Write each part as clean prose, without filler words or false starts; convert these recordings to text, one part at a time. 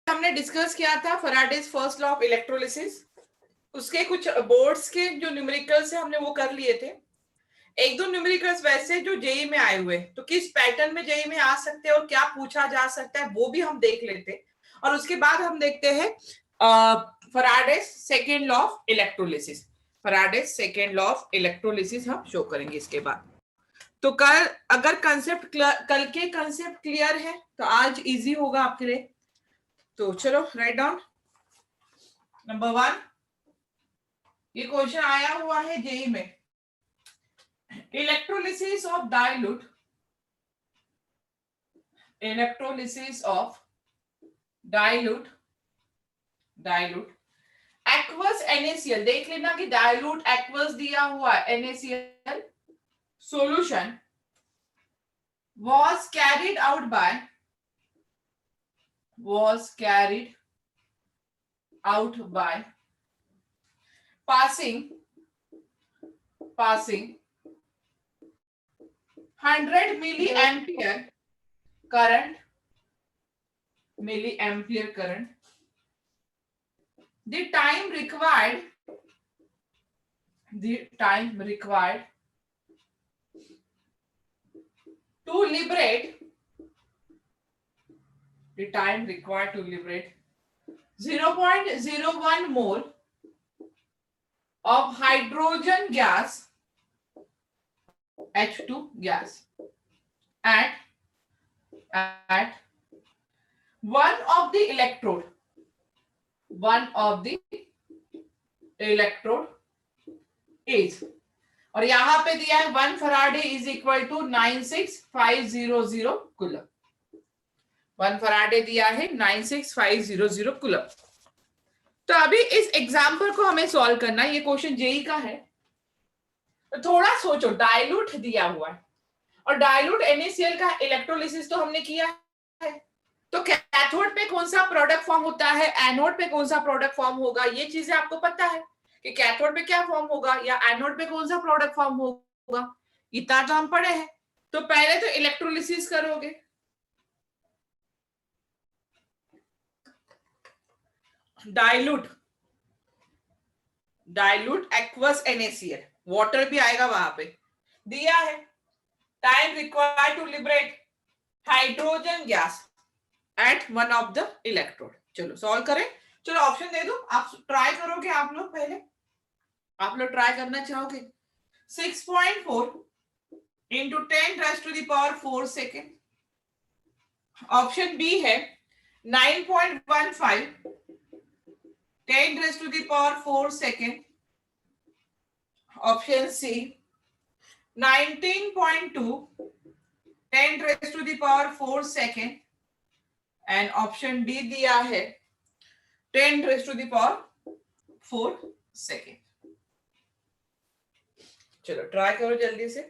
हमने डिस्कस किया था Faraday's first law of electrolysis, उसके कुछ बोर्ड्स के जो न्यूमेरिकल्स है हमने वो कर लिए थे। एक दो न्यूमेरिकल्स वैसे जो जेई में आए हुए, तो किस पैटर्न में जेई में आ सकते हैं और क्या पूछा जा सकता है वो भी हम देख लेते। और उसके बाद हम देखते हैं Faraday's second law of electrolysis. Faraday's second law of electrolysis हम शो करेंगे इसके बाद। तो कल अगर कंसेप्ट कल के कंसेप्ट क्लियर है तो आज इजी होगा आपके लिए। तो चलो राइट डाउन। नंबर 1, ये क्वेश्चन आया हुआ है जेई में। Electrolysis of dilute, electrolysis of dilute aqueous NaCl। देख लेना कि डाइल्यूट एक्वस दिया हुआ है NaCl solution was carried out by passing 100 milliampere current, the time required to liberate 0.01 mole of hydrogen gas, H2 gas, at one of the electrode is, और यहां पे दिया है 1 Faraday is equal to 96500 coulomb. 1 Faraday दिया है 96500 coulomb. तो अभी इस एग्जाम्पल को हमें सॉल्व करना है। ये क्वेश्चन जेई का है, तो थोड़ा सोचो। डाइल्यूट दिया हुआ है और डाइल्यूट NaCl का इलेक्ट्रोलिसिस तो हमने किया है, तो कैथोड पे कौन सा प्रोडक्ट फॉर्म होता है, एनोड पे कौन सा प्रोडक्ट फॉर्म होगा, ये चीजें आपको पता है कि कैथोड पे क्या फॉर्म होगा या एनोड पे कौन सा प्रोडक्ट फॉर्म होगा, इतना तो हम पढ़े हैं। तो पहले तो इलेक्ट्रोलिसिस करोगे। डाइल्यूट एक्वस NaCl, वाटर भी आएगा वहां पे, दिया है time required to liberate hydrogen gas at one of the electrode. चलो सॉल्व करें। चलो ऑप्शन दे दो, आप ट्राई करोगे। आप लोग ट्राई करना चाहोगे। 6.4 इंटू 10⁻⁴ सेकेंड। ऑप्शन बी है 9.15 10⁻⁴ second. Option C 19.2 10⁻⁴ second and option D दिया है 10⁻⁴ सेकेंड। चलो ट्राई करो जल्दी से।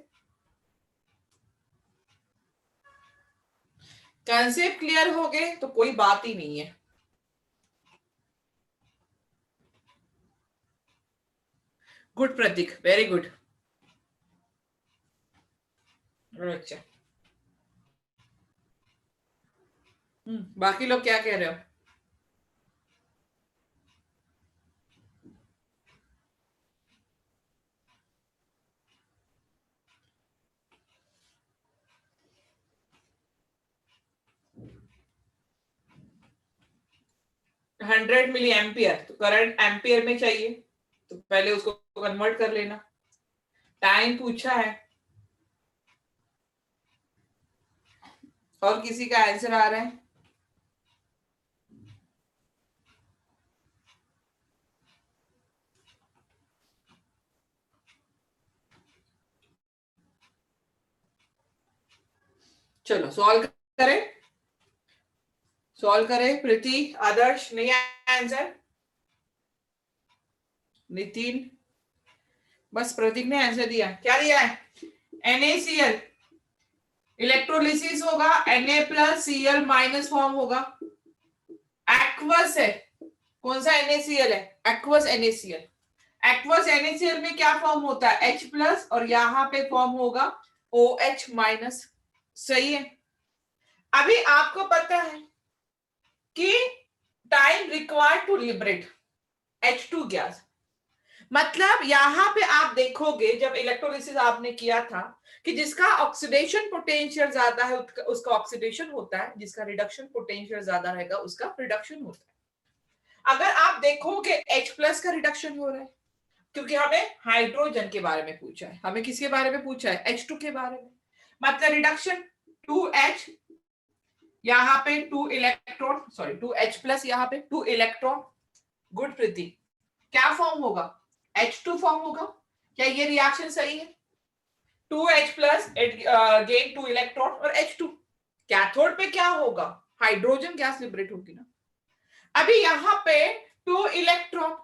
कंसेप्ट क्लियर हो गए तो कोई बात ही नहीं है। Good Pratik, very good. अच्छा, बाकी लोग क्या कह रहे हो? हंड्रेड मिली एम्पियर, तो करंट एम्पियर में चाहिए, तो पहले उसको कन्वर्ट कर लेना। टाइम पूछा है और किसी का आंसर आ रहा है? चलो सॉल्व करें। प्रीति, आदर्श, नहीं आंसर? नितिन, बस प्रतीक ने आंसर दिया। क्या दिया है? NaCl इलेक्ट्रोलिसिस होगा, Na+Cl- फॉर्म होगा। एक्वस है, कौन सा NaCl है? Aqueous NaCl। एक्वस NaCl में क्या फॉर्म होता है? H+ और यहाँ पे फॉर्म होगा OH-। सही है। अभी आपको पता है कि required to liberate H2 gas. मतलब यहां पे आप देखोगे जब इलेक्ट्रोलिसिस आपने किया था कि जिसका ऑक्सीडेशन पोटेंशियल ज्यादा है उसका ऑक्सीडेशन होता है, जिसका रिडक्शन पोटेंशियल ज्यादा रहेगा उसका रिडक्शन होता है। अगर आप देखोगे H+ का रिडक्शन हो रहा है क्योंकि हमें हाइड्रोजन के बारे में पूछा है, हमें किसके बारे में पूछा है, H2 के बारे में। मतलब रिडक्शन 2H, यहाँ पे 2 इलेक्ट्रॉन, सॉरी 2H+, यहाँ पे 2 इलेक्ट्रॉन। गुड प्रीति, क्या फॉर्म होगा, H2 फॉर्म होगा। क्या ये रिएक्शन सही है? 2H+ गेन 2 इलेक्ट्रॉन और H2। कैथोड पे क्या होगा, हाइड्रोजन गैस लिबरेट होगी ना। अभी यहाँ पे 2 इलेक्ट्रॉन,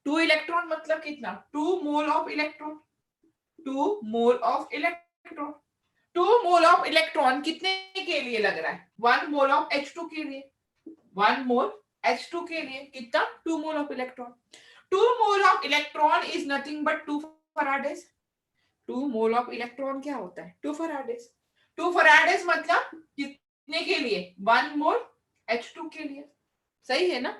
2 इलेक्ट्रॉन मतलब कितना, 2 mole of electron, 2 mole of electron. 2 mole of electron कितने के लिए लग रहा है, 1 मोल ऑफ H2 के लिए। 1 मोल H2 के लिए कितना, 2 mole of electron. 2 mole of electron is nothing but 2 फराडेज। 2 mole of electron क्या होता है, 2 फराडेज। 2 फराडेज मतलब कितने के लिए, 1 मोल H2 के लिए। सही है ना।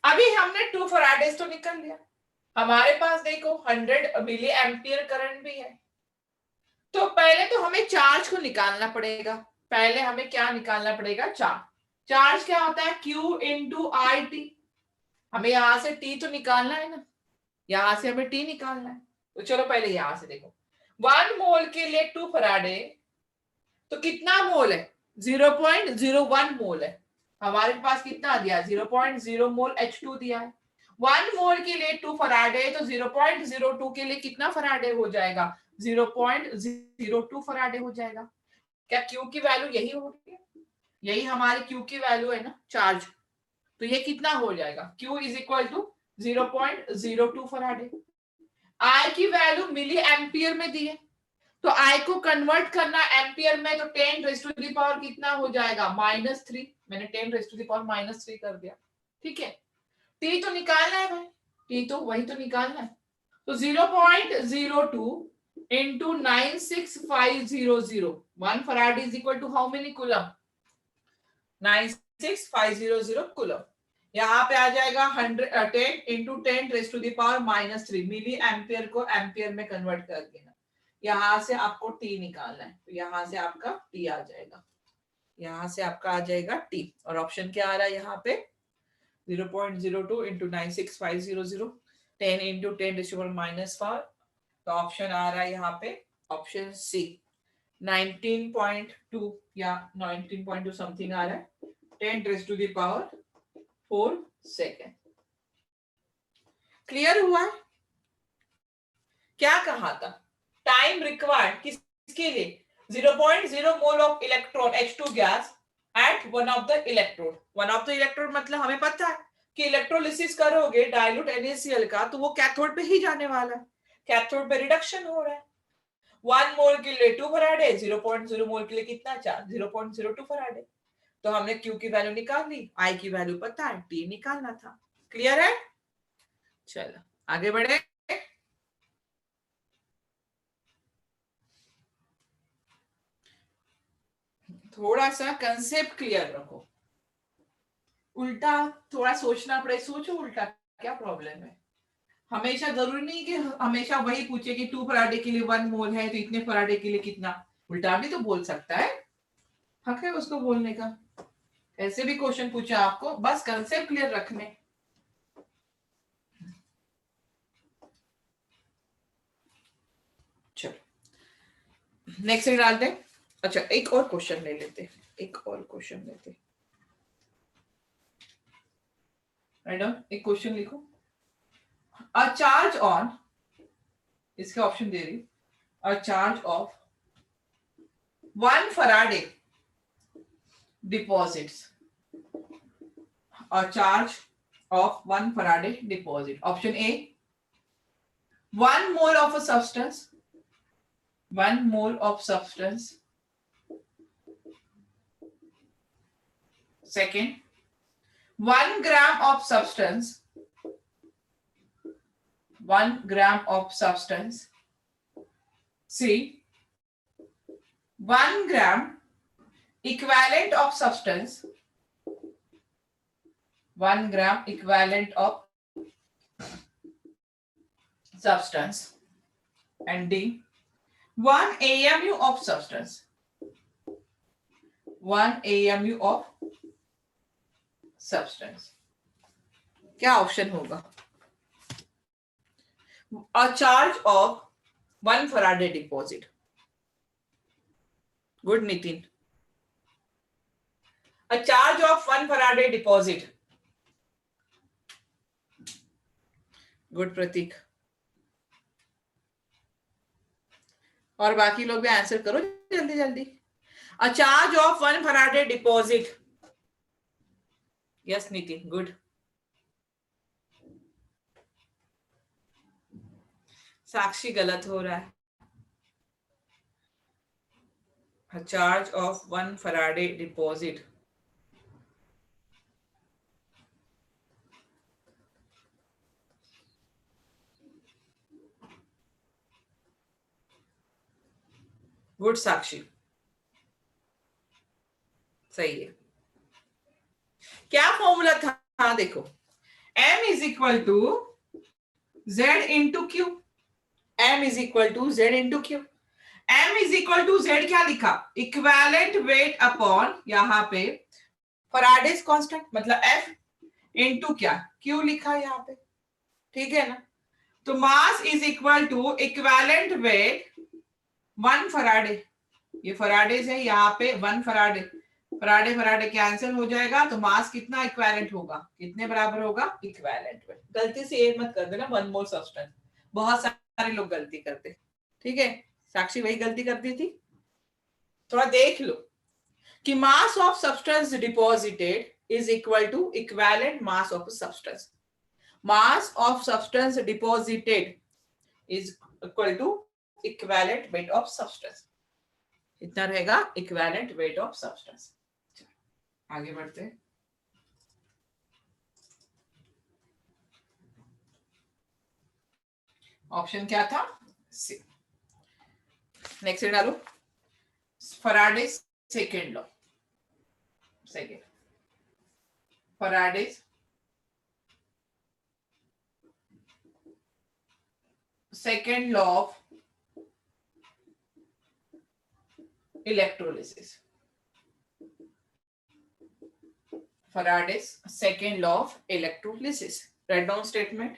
अभी हमने 2 फराडेज तो निकल लिया, हमारे पास देखो 100 मिली एम्पियर करंट भी है। तो पहले तो हमें चार्ज को निकालना पड़ेगा। पहले हमें क्या निकालना पड़ेगा, चार्ज। चार्ज क्या होता है, Q इंटू आई टी। हमें यहां से T तो निकालना है ना, यहां से हमें T निकालना है। तो चलो पहले यहां से देखो, 1 मोल के लिए 2 फराडे, तो कितना मोल है, 0.01 मोल है। हमारे पास कितना दिया, 0.0 मोल H2 दिया है। 1 मोल के लिए 2 फराडे, तो 0.02 के लिए कितना फराडे हो जाएगा, 0.02 फराडे हो जाएगा। क्या Q की वैल्यू यही होगी, यही हमारी Q की वैल्यू है ना, चार्ज। तो ये कितना हो जाएगा, Q is equal to 0.02 Faraday. I की वैल्यू मिली एम्पियर में दी है, तो I को कन्वर्ट करना एम्पियर में, तो 10 रेज़ टू द पावर कितना हो जाएगा, -3। मैंने 10 रेज़ टू द पावर -3 कर दिया। ठीक है, T तो निकालना है भाई, T तो वही तो निकालना है। तो 0.02 into 96500, 1 farad is equal to how many coulomb, 96500 coulomb। यहाँ पे आ जाएगा 10 into 10 raise to the power -3 milli ampere को एम्पियर में कन्वर्ट कर देना। यहाँ से आपको T निकालना है, तो यहाँ से आपका T आ जाएगा, यहाँ से आपका आ जाएगा T। और ऑप्शन क्या आ रहा है यहाँ पे, 0.02 into 96500, 10 into 10 raise to the power -4। तो ऑप्शन आ रहा है यहाँ पे ऑप्शन सी, 19.2 या 19.2 समथिंग आ रहा है, 10 raise to the power 4 second. Clear हुआ है? क्या कहा था, टाइम रिक्वायर्ड किसके लिए, 0.0 mole of electron H2 gas at one of the electrode. One of the electrode मतलब हमें पता है कि इलेक्ट्रोलिसिस करोगे डाइल्यूट NaCl का, तो वो कैथोड पे ही जाने वाला है, कैथोड पे रिडक्शन हो रहा है। 1 मोल के लिए 2 फराडे, 0.0 मोल के लिए कितना चार्ज, 0.02 फराडे। तो हमने Q की वैल्यू निकाल ली, I की वैल्यू पता है, T निकालना था। क्लियर है? चलो आगे बढ़े। थोड़ा सा कंसेप्ट क्लियर रखो, उल्टा थोड़ा सोचना पड़े, सोचो उल्टा, क्या प्रॉब्लम है। हमेशा जरूरी नहीं कि हमेशा वही पूछे कि 2 फराडे के लिए 1 मोल है तो इतने फराडे के लिए कितना, उल्टा भी तो बोल सकता है, हक है उसको बोलने का। ऐसे भी क्वेश्चन पूछा आपको, बस कंसेप्ट क्लियर रखने। चलो नेक्स्ट डालते हैं। अच्छा एक और क्वेश्चन ले लेते, एक और क्वेश्चन लेते। एक क्वेश्चन लिखो, अ चार्ज ऑन, इसके ऑप्शन दे रही, a charge of 1 Faraday deposits, a charge of 1 Faraday deposit. Option A, 1 mole of a substance, 1 mole of substance. Second, 1 gram of substance, 1 gram of substance. C, 1 gram equivalent of substance, 1 gram equivalent of substance. And D, 1 AMU of substance. 1 AMU of substance. क्या option होगा? A charge of 1 Faraday deposit. Good, Nitin. A charge of 1 Faraday deposit. Good, Pratik. और बाकी लोग भी answer करो जल्दी जल्दी. A charge of 1 Faraday deposit. Yes, Nitin. Good. साक्षी गलत हो रहा है. A charge of 1 Faraday deposit. Good Sakshi, सही है. क्या फॉर्मूला था? देखो, m is equal to z into Q. m is equal to z into Q. m is equal to z क्या लिखा? इक्विवेलेंट वेट अपॉन यहाँ पे फैराडेज कांस्टेंट, मतलब f इंटू क्या q लिखा यहाँ पे. ठीक है ना? तो mass is equal to equivalent weight 1 Faraday. ये फराडेज है, यहाँ पे 1 फराडे. फराडे फराडे कैंसिल हो जाएगा, तो मास कितना इक्विवेलेंट होगा? कितने बराबर होगा? Equivalent wait. गलती से ये मत कर देना 1 मोल सब्सटेंस. बहुत सारे लोग गलती करते. ठीक है, साक्षी वही गलती करती थी. थोड़ा देख लो कि mass of substance deposited is equal to equivalent mass of substance. Mass of substance deposited is equal to equivalent weight of substance. इतना रहेगा इक्विवेलेंट वेट ऑफ सब्सटेंस. आगे बढ़ते हैं. ऑप्शन क्या था? सी. नेक्स्ट डालो. Faraday's second law. Second Faraday's second law of electrolysis. Faraday's second law of electrolysis. Write down statement.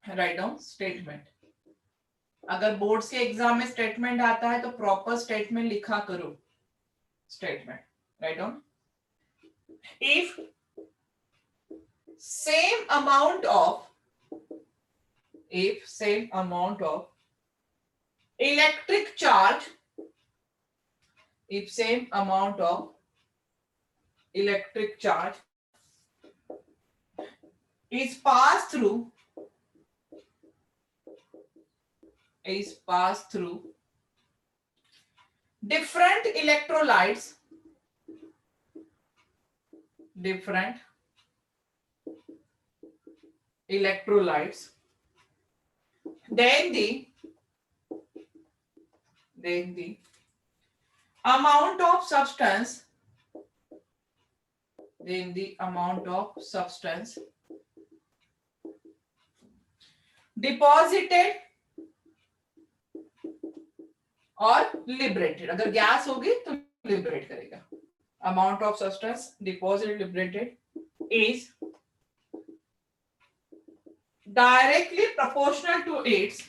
Write down statement. अगर boards के एग्जाम में स्टेटमेंट आता है तो प्रॉपर स्टेटमेंट लिखा करो. Statement write down. If same amount of electric charge, if same amount of electric charge is passed through different electrolytes, then the amount of substance deposited और liberated. अगर gas होगी तो liberate करेगा. amount of substance deposited liberated is directly proportional to its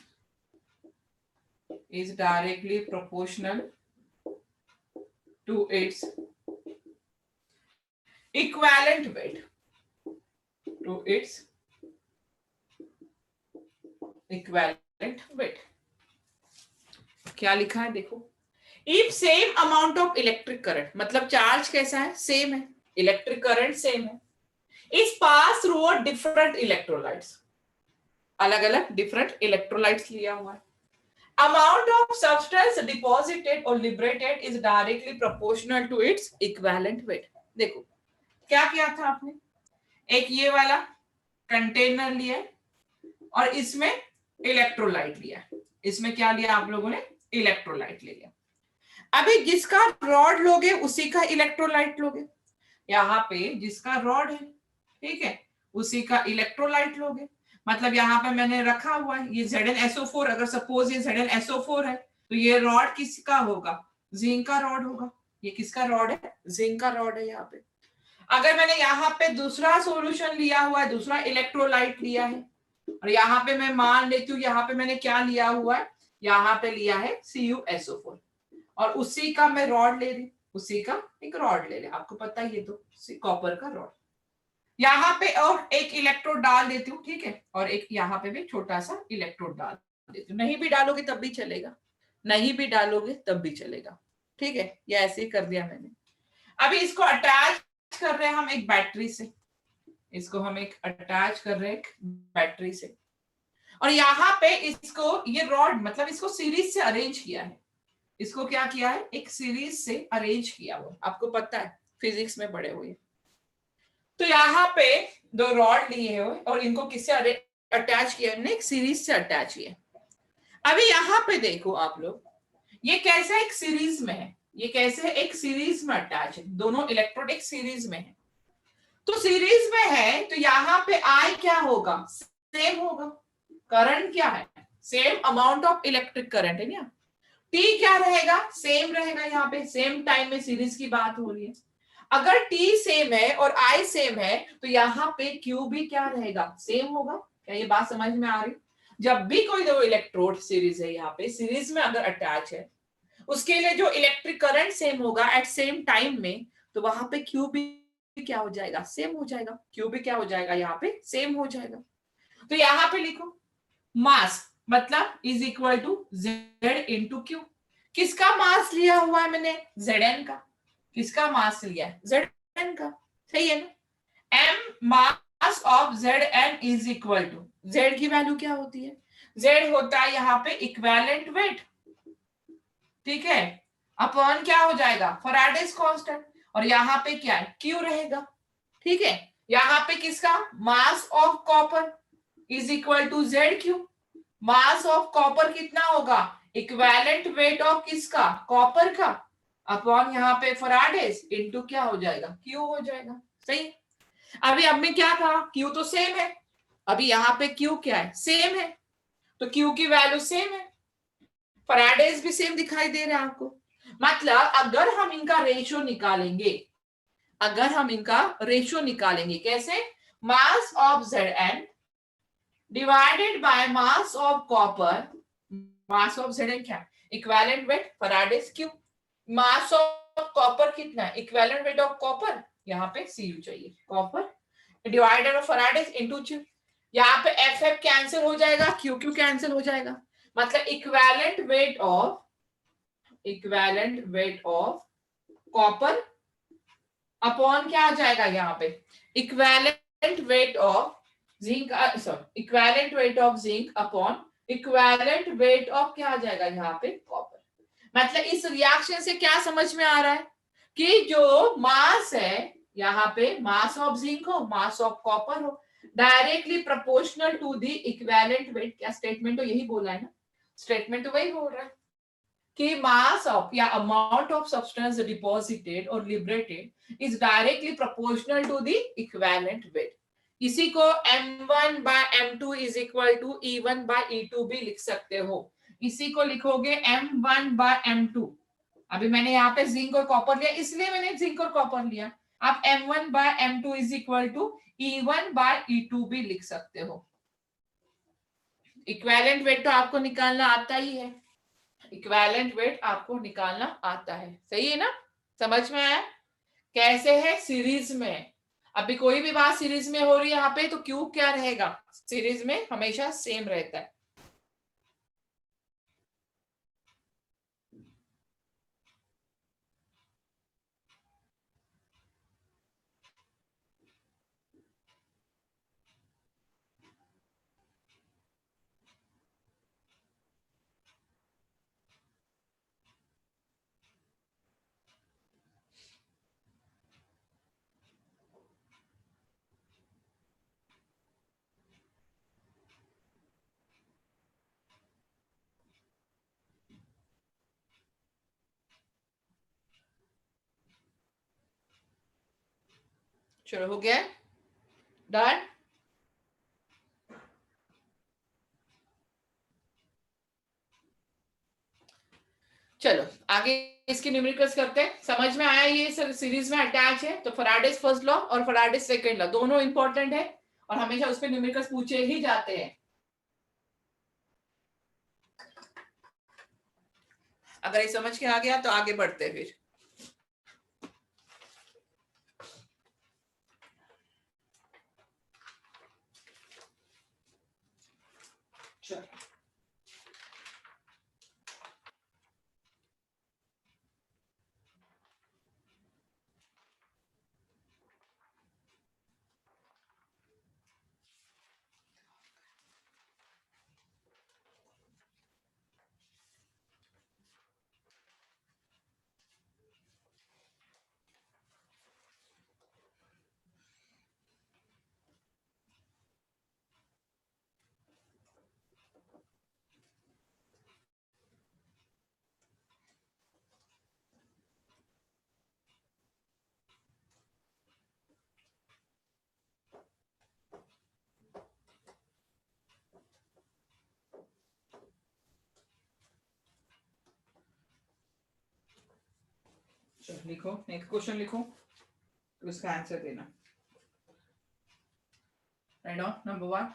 equivalent weight. क्या लिखा है देखो. If same amount of electric current, मतलब चार्ज कैसा है? सेम है. इलेक्ट्रिक करंट सेम है. Is pass through different electrolytes. अलग अलग डिफरेंट इलेक्ट्रोलाइट्स लिया हुआ है. Amount of substance deposited or liberated is directly proportional to its equivalent weight. देखो क्या किया था आपने? एक ये वाला कंटेनर लिया और इसमें इलेक्ट्रोलाइट लिया. इसमें क्या लिया आप लोगों ने? इलेक्ट्रोलाइट ले लिया. अभी जिसका रॉड लोगे उसी का इलेक्ट्रोलाइट लोगे. यहाँ पे जिसका रॉड है, ठीक है, उसी का इलेक्ट्रोलाइट लोगे। मतलब यहाँ पे मैंने रखा हुआ है ये ZnSO4, अगर सपोज ये ZnSO4 है तो ये रॉड किसका होगा, जिंक का रॉड होगा। ये किसका रॉड है, जिंक का रॉड है यहाँ पे। अगर मैंने यहाँ पे दूसरा सॉल्यूशन लिया हुआ है, दूसरा इलेक्ट्रोलाइट लिया है, और यहाँ पे मैं मान लेती हूँ यहाँ पे मैंने क्या लिया हुआ है, यहाँ पे लिया है CuSO4, और उसी का मैं रॉड ले रही, उसी का एक रॉड ले ले, आपको पता ही है तो कॉपर का रॉड। यहाँ पे और एक इलेक्ट्रोड डाल देती हूँ, ठीक है, और एक यहाँ पे भी छोटा सा इलेक्ट्रोड डाल देती हूँ। नहीं भी डालोगे तब भी चलेगा, नहीं भी डालोगे तब भी चलेगा, ठीक है। ये ऐसे ही कर दिया मैंने। अभी इसको अटैच कर रहे हैं हम एक बैटरी से, इसको हम एक अटैच कर रहे हैं एक बैटरी से, और यहाँ पे इसको ये रॉड मतलब इसको सीरीज से अरेंज किया है। इसको क्या किया है, एक सीरीज से अरेंज किया हुआ, आपको पता है फिजिक्स में पढ़े हुए। तो यहाँ पे दो रॉड लिए हुए और इनको किससे अटैच किया हमने, एक सीरीज से अटैच किया। अभी यहाँ पे देखो आप लोग, ये कैसे एक सीरीज में है, ये कैसे एक सीरीज में अटैच है, दोनों इलेक्ट्रोड एक सीरीज में है। तो सीरीज में है तो यहाँ पे आई क्या होगा, सेम होगा। करंट क्या है, same amount of electric current है ना। टी क्या रहेगा, सेम रहेगा, यहाँ पे सेम टाइम में सीरीज की बात हो रही है। अगर टी सेम है और आई सेम है तो यहाँ पे क्यू भी क्या रहेगा, सेम होगा। क्या ये बात समझ में आ रही, जब भी कोई दो इलेक्ट्रोड सीरीज है, यहाँ पे सीरीज में अगर अटैच है, उसके लिए जो इलेक्ट्रिक करंट सेम होगा एट सेम टाइम में, तो वहां पे क्यू भी क्या हो जाएगा, सेम हो जाएगा। क्यू भी क्या हो जाएगा, यहाँ पे सेम हो जाएगा। तो यहाँ पे लिखो मास मतलब is equal to Z into Q. किसका मास लिया हुआ है मैंने, Zn का। किसका मास लिया है, Zn का, सही है ना। m mass of Zn is equal to, Z की वैल्यू क्या होती है, Z होता है यहाँ पे इक्विवेलेंट वेट, ठीक है, अपॉन क्या हो जाएगा, फैराडेज कांस्टेंट, और यहाँ पे क्या है, Q रहेगा, ठीक है। यहाँ पे किसका, mass of copper is equal to ZQ। Mass of copper कितना होगा, इक्विवेलेंट वेट ऑफ किसका, कॉपर का, अपॉन यहाँ पे फैराडेज इनटू क्या हो जाएगा, क्यू हो जाएगा, सही। अभी अब मैं क्या कहा, क्यू तो सेम है, अभी यहाँ पे क्यू क्या है, सेम है, तो क्यू की वैल्यू सेम है, फैराडेज भी सेम दिखाई दे रहा है आपको। मतलब अगर हम इनका रेशियो निकालेंगे, अगर हम इनका रेशियो निकालेंगे कैसे, मास of Zn divided by mass of copper, mass of Zn क्या, equivalent weight Faraday's Q, mass of copper कितना है, इक्विवेलेंट वेट ऑफ कॉपर, यहाँ पे Cu चाहिए, copper divided of Faraday's into Q। यहाँ पे F कैंसिल हो जाएगा, Q कैंसिल हो जाएगा, मतलब equivalent weight of copper upon क्या आ जाएगा, यहाँ पे equivalent weight of zinc, sorry equivalent weight of zinc upon equivalent weight of क्या आ जाएगा, यहाँ पे कॉपर। मतलब इस रिएक्शन से क्या समझ में आ रहा है कि जो मास है, यहाँ पे मास ऑफ जिंक हो, मास ऑफ कॉपर हो, directly proportional to the equivalent weight. क्या स्टेटमेंट तो यही बोला है ना, स्टेटमेंट तो वही बोल रहा है कि मास ऑफ या अमाउंट ऑफ सब्सटेंस डिपॉजिटेड और liberated is directly proportional to the equivalent weight. इसी को m1 by m2 is equal to e1 by e2 भी लिख सकते हो। इसी को लिखोगे m1 by m2। अभी मैंने यहाँ पे जिंक और कॉपर लिया, इसलिए मैंने जिंक और कॉपर लिया। आप m1 by m2 is equal to e1 by e2 भी लिख सकते हो। इक्विवेलेंट वेट तो आपको निकालना आता ही है, इक्विवेलेंट वेट आपको निकालना आता है, सही है ना, समझ में आया कैसे है, सीरीज में। अभी कोई भी बात सीरीज में हो रही है यहाँ पे तो क्यू क्या रहेगा, सीरीज में हमेशा सेम रहता है। चलो हो गया, डन। चलो आगे इसके न्यूमेरिकल्स करते हैं। समझ में आया ये सीरीज में अटैच है, तो फैराडेज फर्स्ट लॉ और फैराडेज सेकंड लॉ दोनों इंपॉर्टेंट है और हमेशा उस पर न्यूमेरिकल्स पूछे ही जाते हैं। अगर ये समझ के आ गया तो आगे बढ़ते हैं फिर। चलो लिखो, नेक्स्ट क्वेश्चन लिखो, तो इसका आंसर देना। Write down number 1,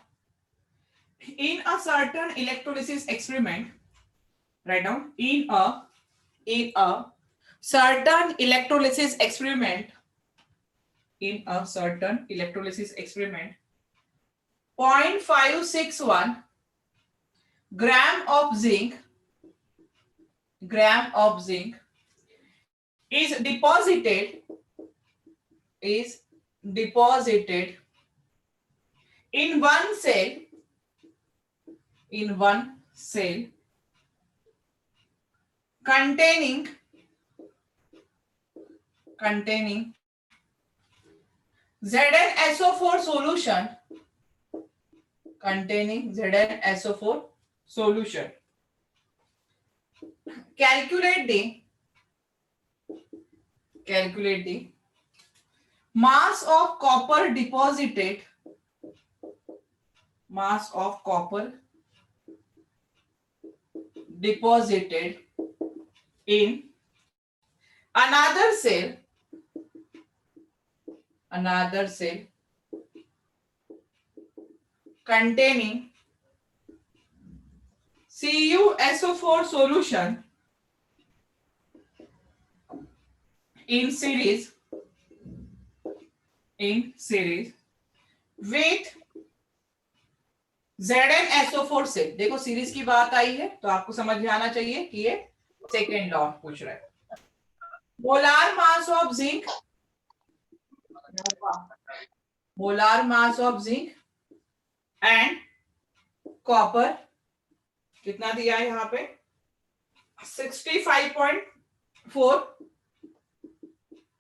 in a certain electrolysis experiment, write down, in a certain electrolysis experiment, in a certain electrolysis experiment, 0.561 gram of zinc is deposited in one cell containing ZnSO4 solution, calculate the mass of copper deposited in another cell containing CuSO4 solution in series with ZnSO4 cell. देखो series की बात आई है तो आपको समझ में आना चाहिए कि ये सेकेंड लॉ पूछ रहा है। Molar mass of zinc and copper कितना दिया है यहाँ पे 65.4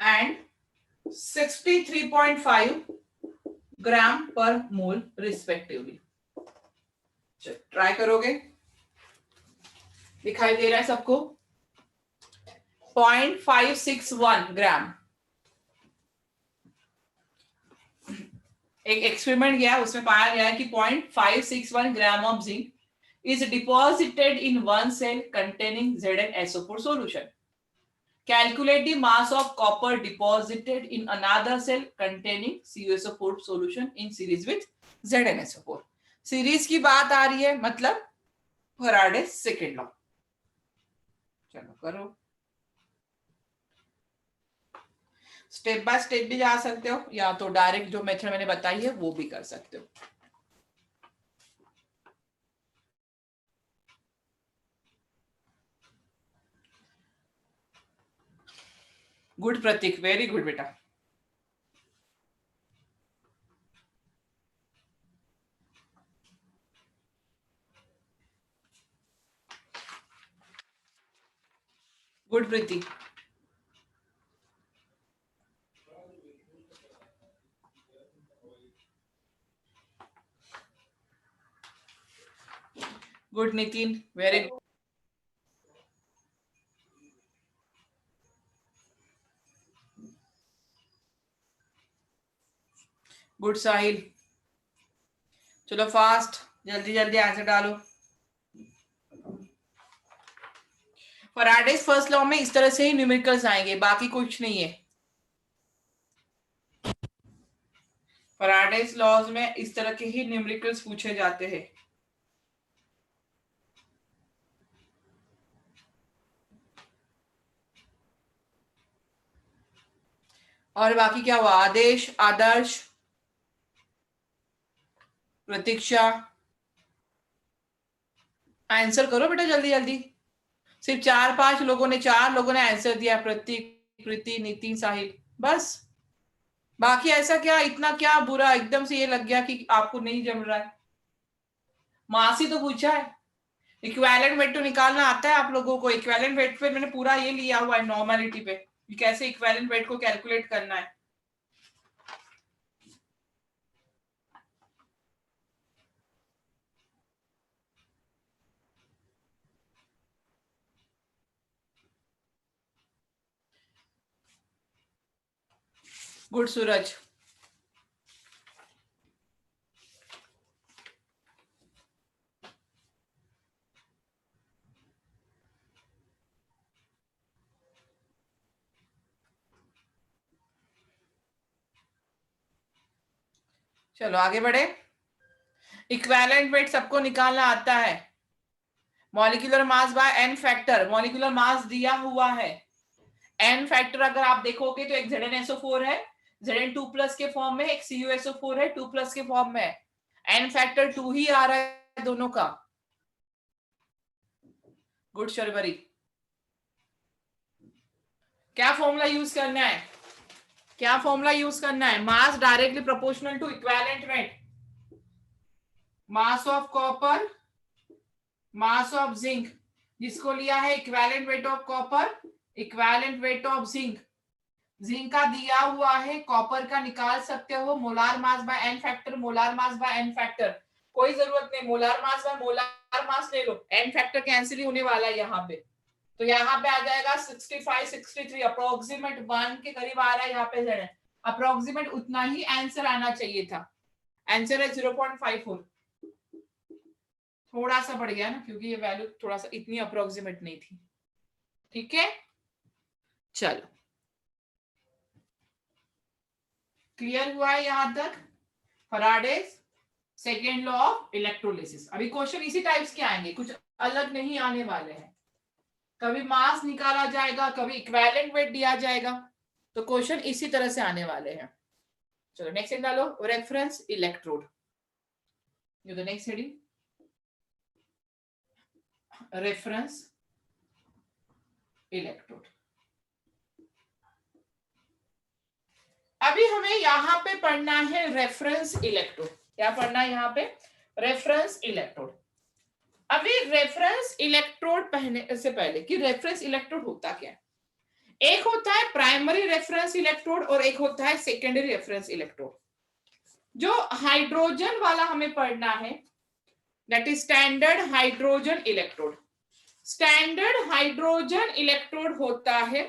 एंड 63.5 ग्राम पर मोल रिस्पेक्टिवली। ट्राई करोगे, दिखाई दे रहा है सबको 0.561 ग्राम। एक एक्सपेरिमेंट गया, उसमें पाया गया कि 0.561 gram of zinc is deposited in one cell containing ZnSO4 solution. Calculate the mass of copper deposited in another cell containing CuSO4 solution in series with ZnSO4. Series की बात आ रही है, मतलब फैराडे सेकेंड लॉ। चलो करो, step by step भी जा सकते हो या तो डायरेक्ट जो मेथड मैंने बताई है वो भी कर सकते हो। गुड प्रतीक, वेरी गुड बेटा। Good Pratik. Good Nitin, very good. Good Sahil, चलो फास्ट, जल्दी जल्दी आंसर डालो। फैराडेज फर्स्ट लॉ में इस तरह से ही न्यूमेरिकल्स आएंगे, बाकी कुछ नहीं है। फैराडेज लॉज में इस तरह के ही न्यूमेरिकल्स पूछे जाते हैं। और बाकी क्या हुआ? आदेश, आदर्श, प्रतीक्षा, आंसर करो बेटा जल्दी जल्दी। सिर्फ 4-5 लोगों ने, 4 लोगों ने आंसर दिया, प्रतीक, प्रीति, नितिन, साहिल, बस। बाकी ऐसा क्या, इतना क्या बुरा एकदम से ये लग गया कि आपको नहीं जम रहा है? मासी तो पूछा है, इक्विवेलेंट वेट तो निकालना आता है आप लोगों को। इक्विवेलेंट वेट पे मैंने पूरा ये लिया हुआ है नॉर्मलिटी पे, कैसे इक्विवेलेंट वेट को कैलकुलेट करना है। गुड सूरज, चलो आगे बढ़े। इक्विवेलेंट वेट सबको निकालना आता है। Molecular mass by N factor, molecular mass दिया हुआ है। एन फैक्टर अगर आप देखोगे तो एक ZnSO4 है, Zn2+ के फॉर्म में, एक CuSO4 है 2+ के फॉर्म में। एन फैक्टर 2 ही आ रहा है दोनों का। गुड शर्वरी, क्या फॉर्मूला यूज करना है? क्या फॉर्मूला यूज करना है? Mass directly proportional to equivalent weight. Mass of copper, mass of zinc, जिसको लिया है equivalent weight of copper, equivalent weight of zinc. Zinc का दिया हुआ है, कॉपर का निकाल सकते हो molar mass by N factor, molar mass by N factor. कोई जरूरत नहीं, molar mass by molar mass ले लो, एन फैक्टर कैंसिल ही होने वाला है यहाँ पे। तो यहाँ पे आ जाएगा 65, 63, अप्रोक्सीमेट 1 के करीब आ रहा है यहाँ पे Z, अप्रोक्सीमेट उतना ही आंसर आना चाहिए था। आंसर है 0.54, थोड़ा सा बढ़ गया ना, क्योंकि ये वैल्यू थोड़ा सा इतनी अप्रोक्सीमेट नहीं थी। ठीक है, चलो क्लियर हुआ है यहां तक? Faraday's second law of electrolysis. अभी क्वेश्चन इसी टाइप्स के आएंगे, कुछ अलग नहीं आने वाले हैं। कभी मास निकाला जाएगा, कभी इक्विवेलेंट वेट दिया जाएगा, तो क्वेश्चन इसी तरह से आने वाले हैं। चलो नेक्स्ट हेडिंग डालो, रेफरेंस इलेक्ट्रोड। ये तो नेक्स्ट हेडिंग, रेफरेंस इलेक्ट्रोड। अभी हमें यहाँ पे पढ़ना है रेफरेंस इलेक्ट्रोड। क्या पढ़ना है यहाँ पे? Reference electrode. अभी रेफरेंस इलेक्ट्रोड पहने से पहले कि रेफरेंस इलेक्ट्रोड होता क्या है, एक होता है प्राइमरी रेफरेंस इलेक्ट्रोड और एक होता है सेकेंडरी रेफरेंस इलेक्ट्रोड। जो हाइड्रोजन वाला हमें पढ़ना है, that is standard hydrogen electrode. Standard hydrogen electrode होता है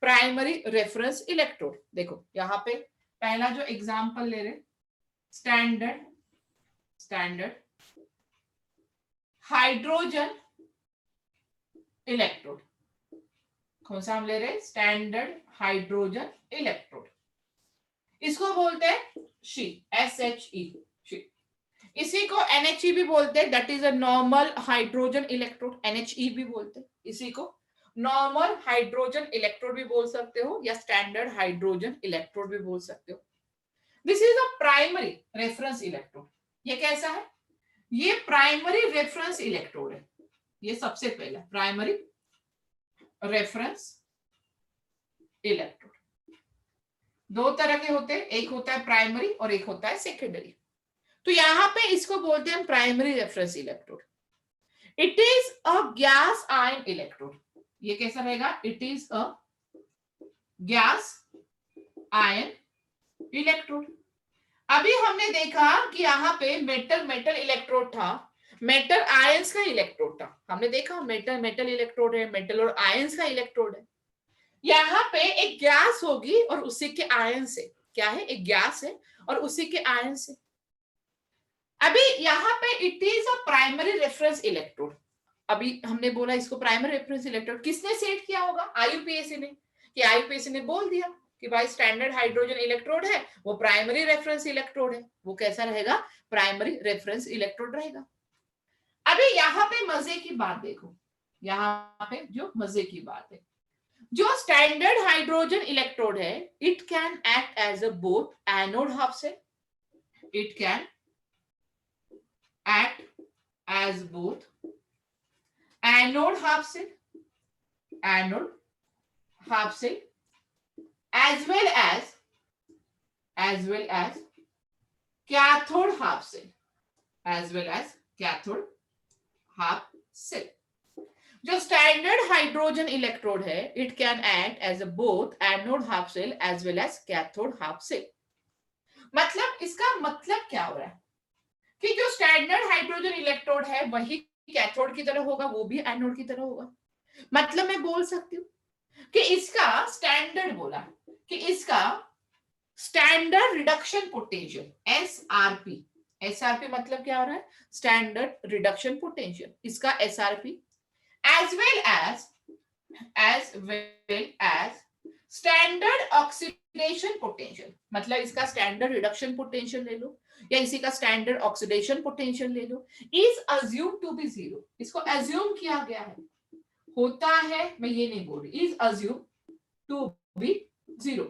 प्राइमरी रेफरेंस इलेक्ट्रोड। देखो यहाँ पे पहला जो एग्जांपल ले रहे, स्टैंडर्ड हाइड्रोजन इलेक्ट्रोड। कौन सा हम ले रहे? Standard hydrogen electrode. इसको बोलते हैं शी, SHE, शी। इसी को NHE भी बोलते हैं, that is a normal hydrogen electrode, NHE भी बोलते हैं। इसी को नॉर्मल हाइड्रोजन इलेक्ट्रोड भी बोल सकते हो या स्टैंडर्ड हाइड्रोजन इलेक्ट्रोड भी बोल सकते हो। This is a primary reference electrode. ये कैसा है? ये प्राइमरी रेफरेंस इलेक्ट्रोड है। ये सबसे पहला प्राइमरी रेफरेंस इलेक्ट्रोड। दो तरह के होते हैं, एक होता है प्राइमरी और एक होता है सेकेंडरी। तो यहां पे इसको बोलते हैं primary reference electrode. It is a gas ion electrode. ये कैसा रहेगा? It is a gas ion electrode. अभी हमने देखा कि यहाँ पे मेटल इलेक्ट्रोड था, मेटल आयंस का इलेक्ट्रोड था। हमने देखा मेटल इलेक्ट्रोड है, मेटल और आयंस का इलेक्ट्रोड है। यहाँ पे एक गैस होगी और उसी के आयन से क्या है? एक गैस है और उसी के आयन से। अभी यहाँ पे it is a primary reference electrode. अभी हमने बोला इसको प्राइमरी रेफरेंस इलेक्ट्रोड, किसने सेट किया होगा? आईयूपीएसी ने। कि आईयूपीएसी ने बोल दिया कि भाई स्टैंडर्ड हाइड्रोजन इलेक्ट्रोड है, वो प्राइमरी रेफरेंस इलेक्ट्रोड है, वो कैसा रहेगा? प्राइमरी रेफरेंस इलेक्ट्रोड रहेगा। अभी यहाँ पे मजे की बात देखो, यहाँ पे जो मजे की बात है, जो स्टैंडर्ड हाइड्रोजन इलेक्ट्रोड है, it can act as a both anode half cell, it can act as both anode half cell, anode half cell, as well as cathode half cell, as well as cathode half cell. जो standard hydrogen electrode है, it can act as a both anode half cell as well as cathode half cell. मतलब इसका मतलब क्या हो रहा है कि जो स्टैंडर्ड हाइड्रोजन इलेक्ट्रोड है वही कैथोड की तरह होगा, वो भी एनोड की तरह होगा। मतलब मैं बोल सकती हूँ कि इसका स्टैंडर्ड बोला कि इसका standard reduction potential SRP, SRP मतलब क्या हो रहा है? स्टैंडर्ड रिडक्शन पोटेंशियल, इसका SRP as well as standard oxidation potential, मतलब इसका स्टैंडर्ड रिडक्शन पोटेंशियल ले लो या इसी का स्टैंडर्ड ऑक्सीडेशन पोटेंशियल ले लो, is assume to be zero. इसको अज्यूम किया गया है, होता है, मैं ये नहीं बोल रही, is assume to be zero.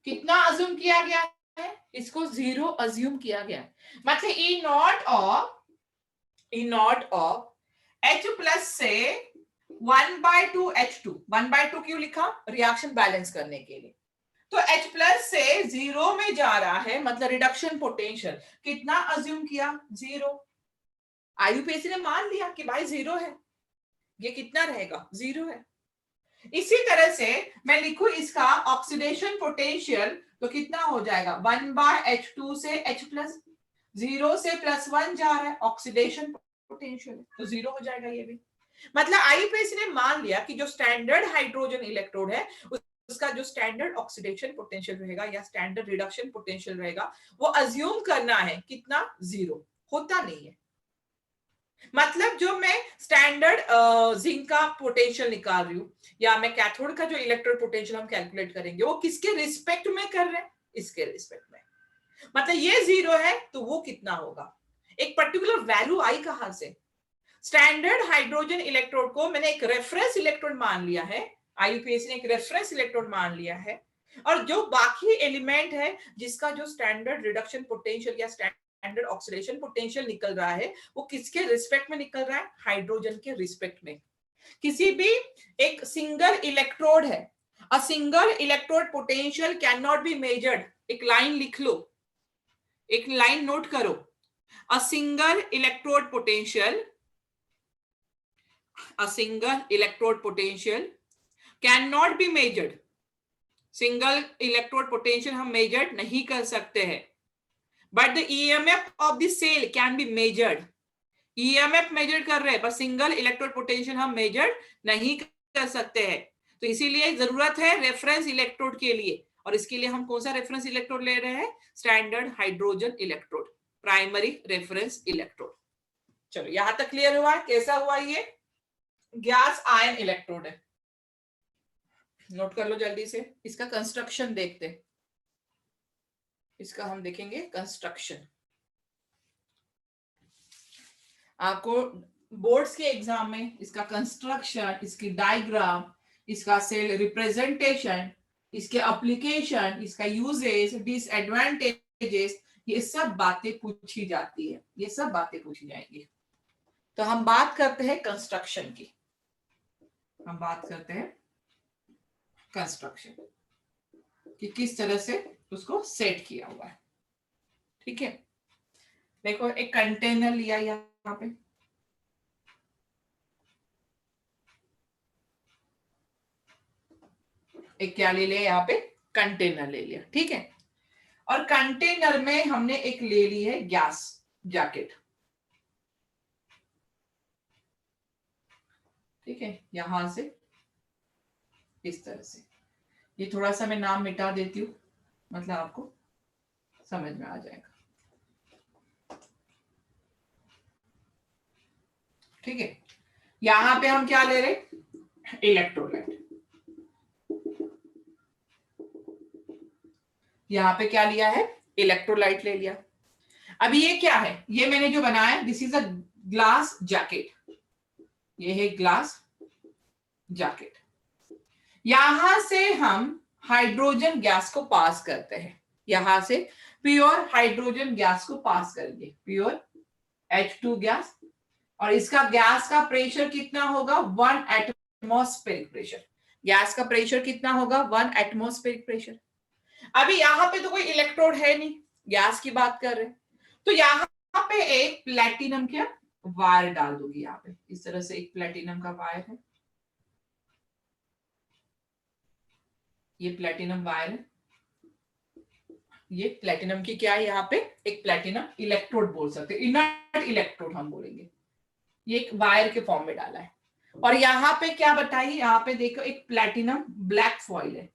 कितना अज्यूम किया गया है? इसको जीरो अज्यूम किया गया है। मतलब ई नॉट ऑफ H प्लस से 1/2 H2, 1/2 क्यों लिखा? रिएक्शन बैलेंस करने के लिए। तो H प्लस से जीरो में जा रहा है, मतलब रिडक्शन पोटेंशियल कितना अज्यूम किया? जीरो। आईयूपीएसी ने मान लिया कि भाई जीरो है, ये कितना रहेगा? जीरो है। इसी तरह से मैं लिखूं इसका ऑक्सीडेशन पोटेंशियल, तो कितना हो जाएगा? 1/H2 से H प्लस, जीरो से +1 जा रहा है, ऑक्सीडेशन पोटेंशियल, तो जीरो हो जाएगा ये भी। मतलब आईयूपीएसी ने मान लिया कि जो स्टैंडर्ड हाइड्रोजन इलेक्ट्रोड है उसका जो स्टैंडर्ड ऑक्सीडेशन पोटेंशियल रहेगा या स्टैंडर्ड रिडक्शन पोटेंशियल रहेगा, वो अज्यूम करना है कितना? जीरो। होता नहीं है। मतलब जो मैं स्टैंडर्ड जिंक का पोटेंशियल निकाल रही हूँ या मैं कैथोड का जो इलेक्ट्रोड पोटेंशियल हम कैलकुलेट करेंगे, वो किसके रिस्पेक्ट में कर रहे हैं? इसके रिस्पेक्ट में। मतलब ये जीरो है तो वो कितना होगा? एक पर्टिकुलर वैल्यू आई कहां से? स्टैंडर्ड हाइड्रोजन इलेक्ट्रोड को मैंने एक रेफरेंस इलेक्ट्रोड मान लिया है, आईयूपीएसी ने एक रेफरेंस इलेक्ट्रोड मान लिया है, और जो बाकी एलिमेंट है जिसका जो स्टैंडर्ड रिडक्शन पोटेंशियल या स्टैंडर्ड ऑक्सीडेशन पोटेंशियल निकल रहा है, वो किसके रिस्पेक्ट में निकल रहा है? हाइड्रोजन के रिस्पेक्ट में। किसी भी एक सिंगल इलेक्ट्रोड है, a single electrode potential can not be measured. एक लाइन लिख लो, एक लाइन नोट करो, a single electrode potential, a single electrode potential cannot be measured। Single electrode potential हम मेजर्ड नहीं कर सकते हैं, but the EMF of the cell can be measured. EMF measure कर रहे हैं, पर सिंगल इलेक्ट्रोड पोटेंशियल हम मेजर नहीं कर सकते हैं। तो इसीलिए जरूरत है रेफरेंस इलेक्ट्रोड के लिए, और इसके लिए हम कौन सा रेफरेंस इलेक्ट्रोड ले रहे हैं? Standard hydrogen electrode, primary reference electrode. चलो यहां तक क्लियर हुआ? कैसा हुआ? ये गैस आयन इलेक्ट्रोड है, नोट कर लो जल्दी से। इसका कंस्ट्रक्शन देखते, इसका हम देखेंगे कंस्ट्रक्शन। आपको बोर्ड्स के एग्जाम में इसका कंस्ट्रक्शन, इसकी डायग्राम, इसका सेल रिप्रेजेंटेशन, इसके एप्लीकेशन, इसका यूजेस, डिसएडवांटेजेस, ये सब बातें पूछी जाती है, ये सब बातें पूछी जाएंगी। तो हम बात करते हैं कंस्ट्रक्शन की, हम बात करते हैं कंस्ट्रक्शन कि किस तरह से उसको सेट किया हुआ है। ठीक है, देखो एक कंटेनर लिया यहाँ पे, एक क्या ले लिया यहाँ पे? कंटेनर ले लिया। ठीक है, और कंटेनर में हमने एक ले ली है गैस जैकेट। ठीक है, यहां से इस तरह से, ये थोड़ा सा मैं नाम मिटा देती हूँ, मतलब आपको समझ में आ जाएगा। ठीक है, यहां पे हम क्या ले रहे, इलेक्ट्रोलाइट। यहां पे क्या लिया है, इलेक्ट्रोलाइट ले लिया। अभी ये क्या है, ये मैंने जो बनाया, this is a glass jacket, ये है ग्लास जैकेट। यहां से हम हाइड्रोजन गैस को पास करते हैं, यहां से प्योर हाइड्रोजन गैस को पास करेंगे, प्योर H2 गैस, और इसका गैस का प्रेशर कितना होगा, 1 एटमॉस्फेरिक प्रेशर। गैस का प्रेशर कितना होगा, 1 एटमॉस्फेरिक प्रेशर। अभी यहाँ पे तो कोई इलेक्ट्रोड है नहीं, गैस की बात कर रहे हैं, तो यहाँ पे एक प्लेटिनम क्या वायर डाल दूंगी, यहाँ पे इस तरह से एक प्लेटिनम का वायर है, ये प्लेटिनम वायर है, ये प्लेटिनम की क्या है, यहाँ पे एक प्लेटिनम इलेक्ट्रोड बोल सकते हैं, इनर्ट इलेक्ट्रोड हम बोलेंगे, ये एक वायर के फॉर्म में डाला है। और यहाँ पे क्या बताइए, यहाँ पे देखो एक प्लेटिनम ब्लैक फॉइल है,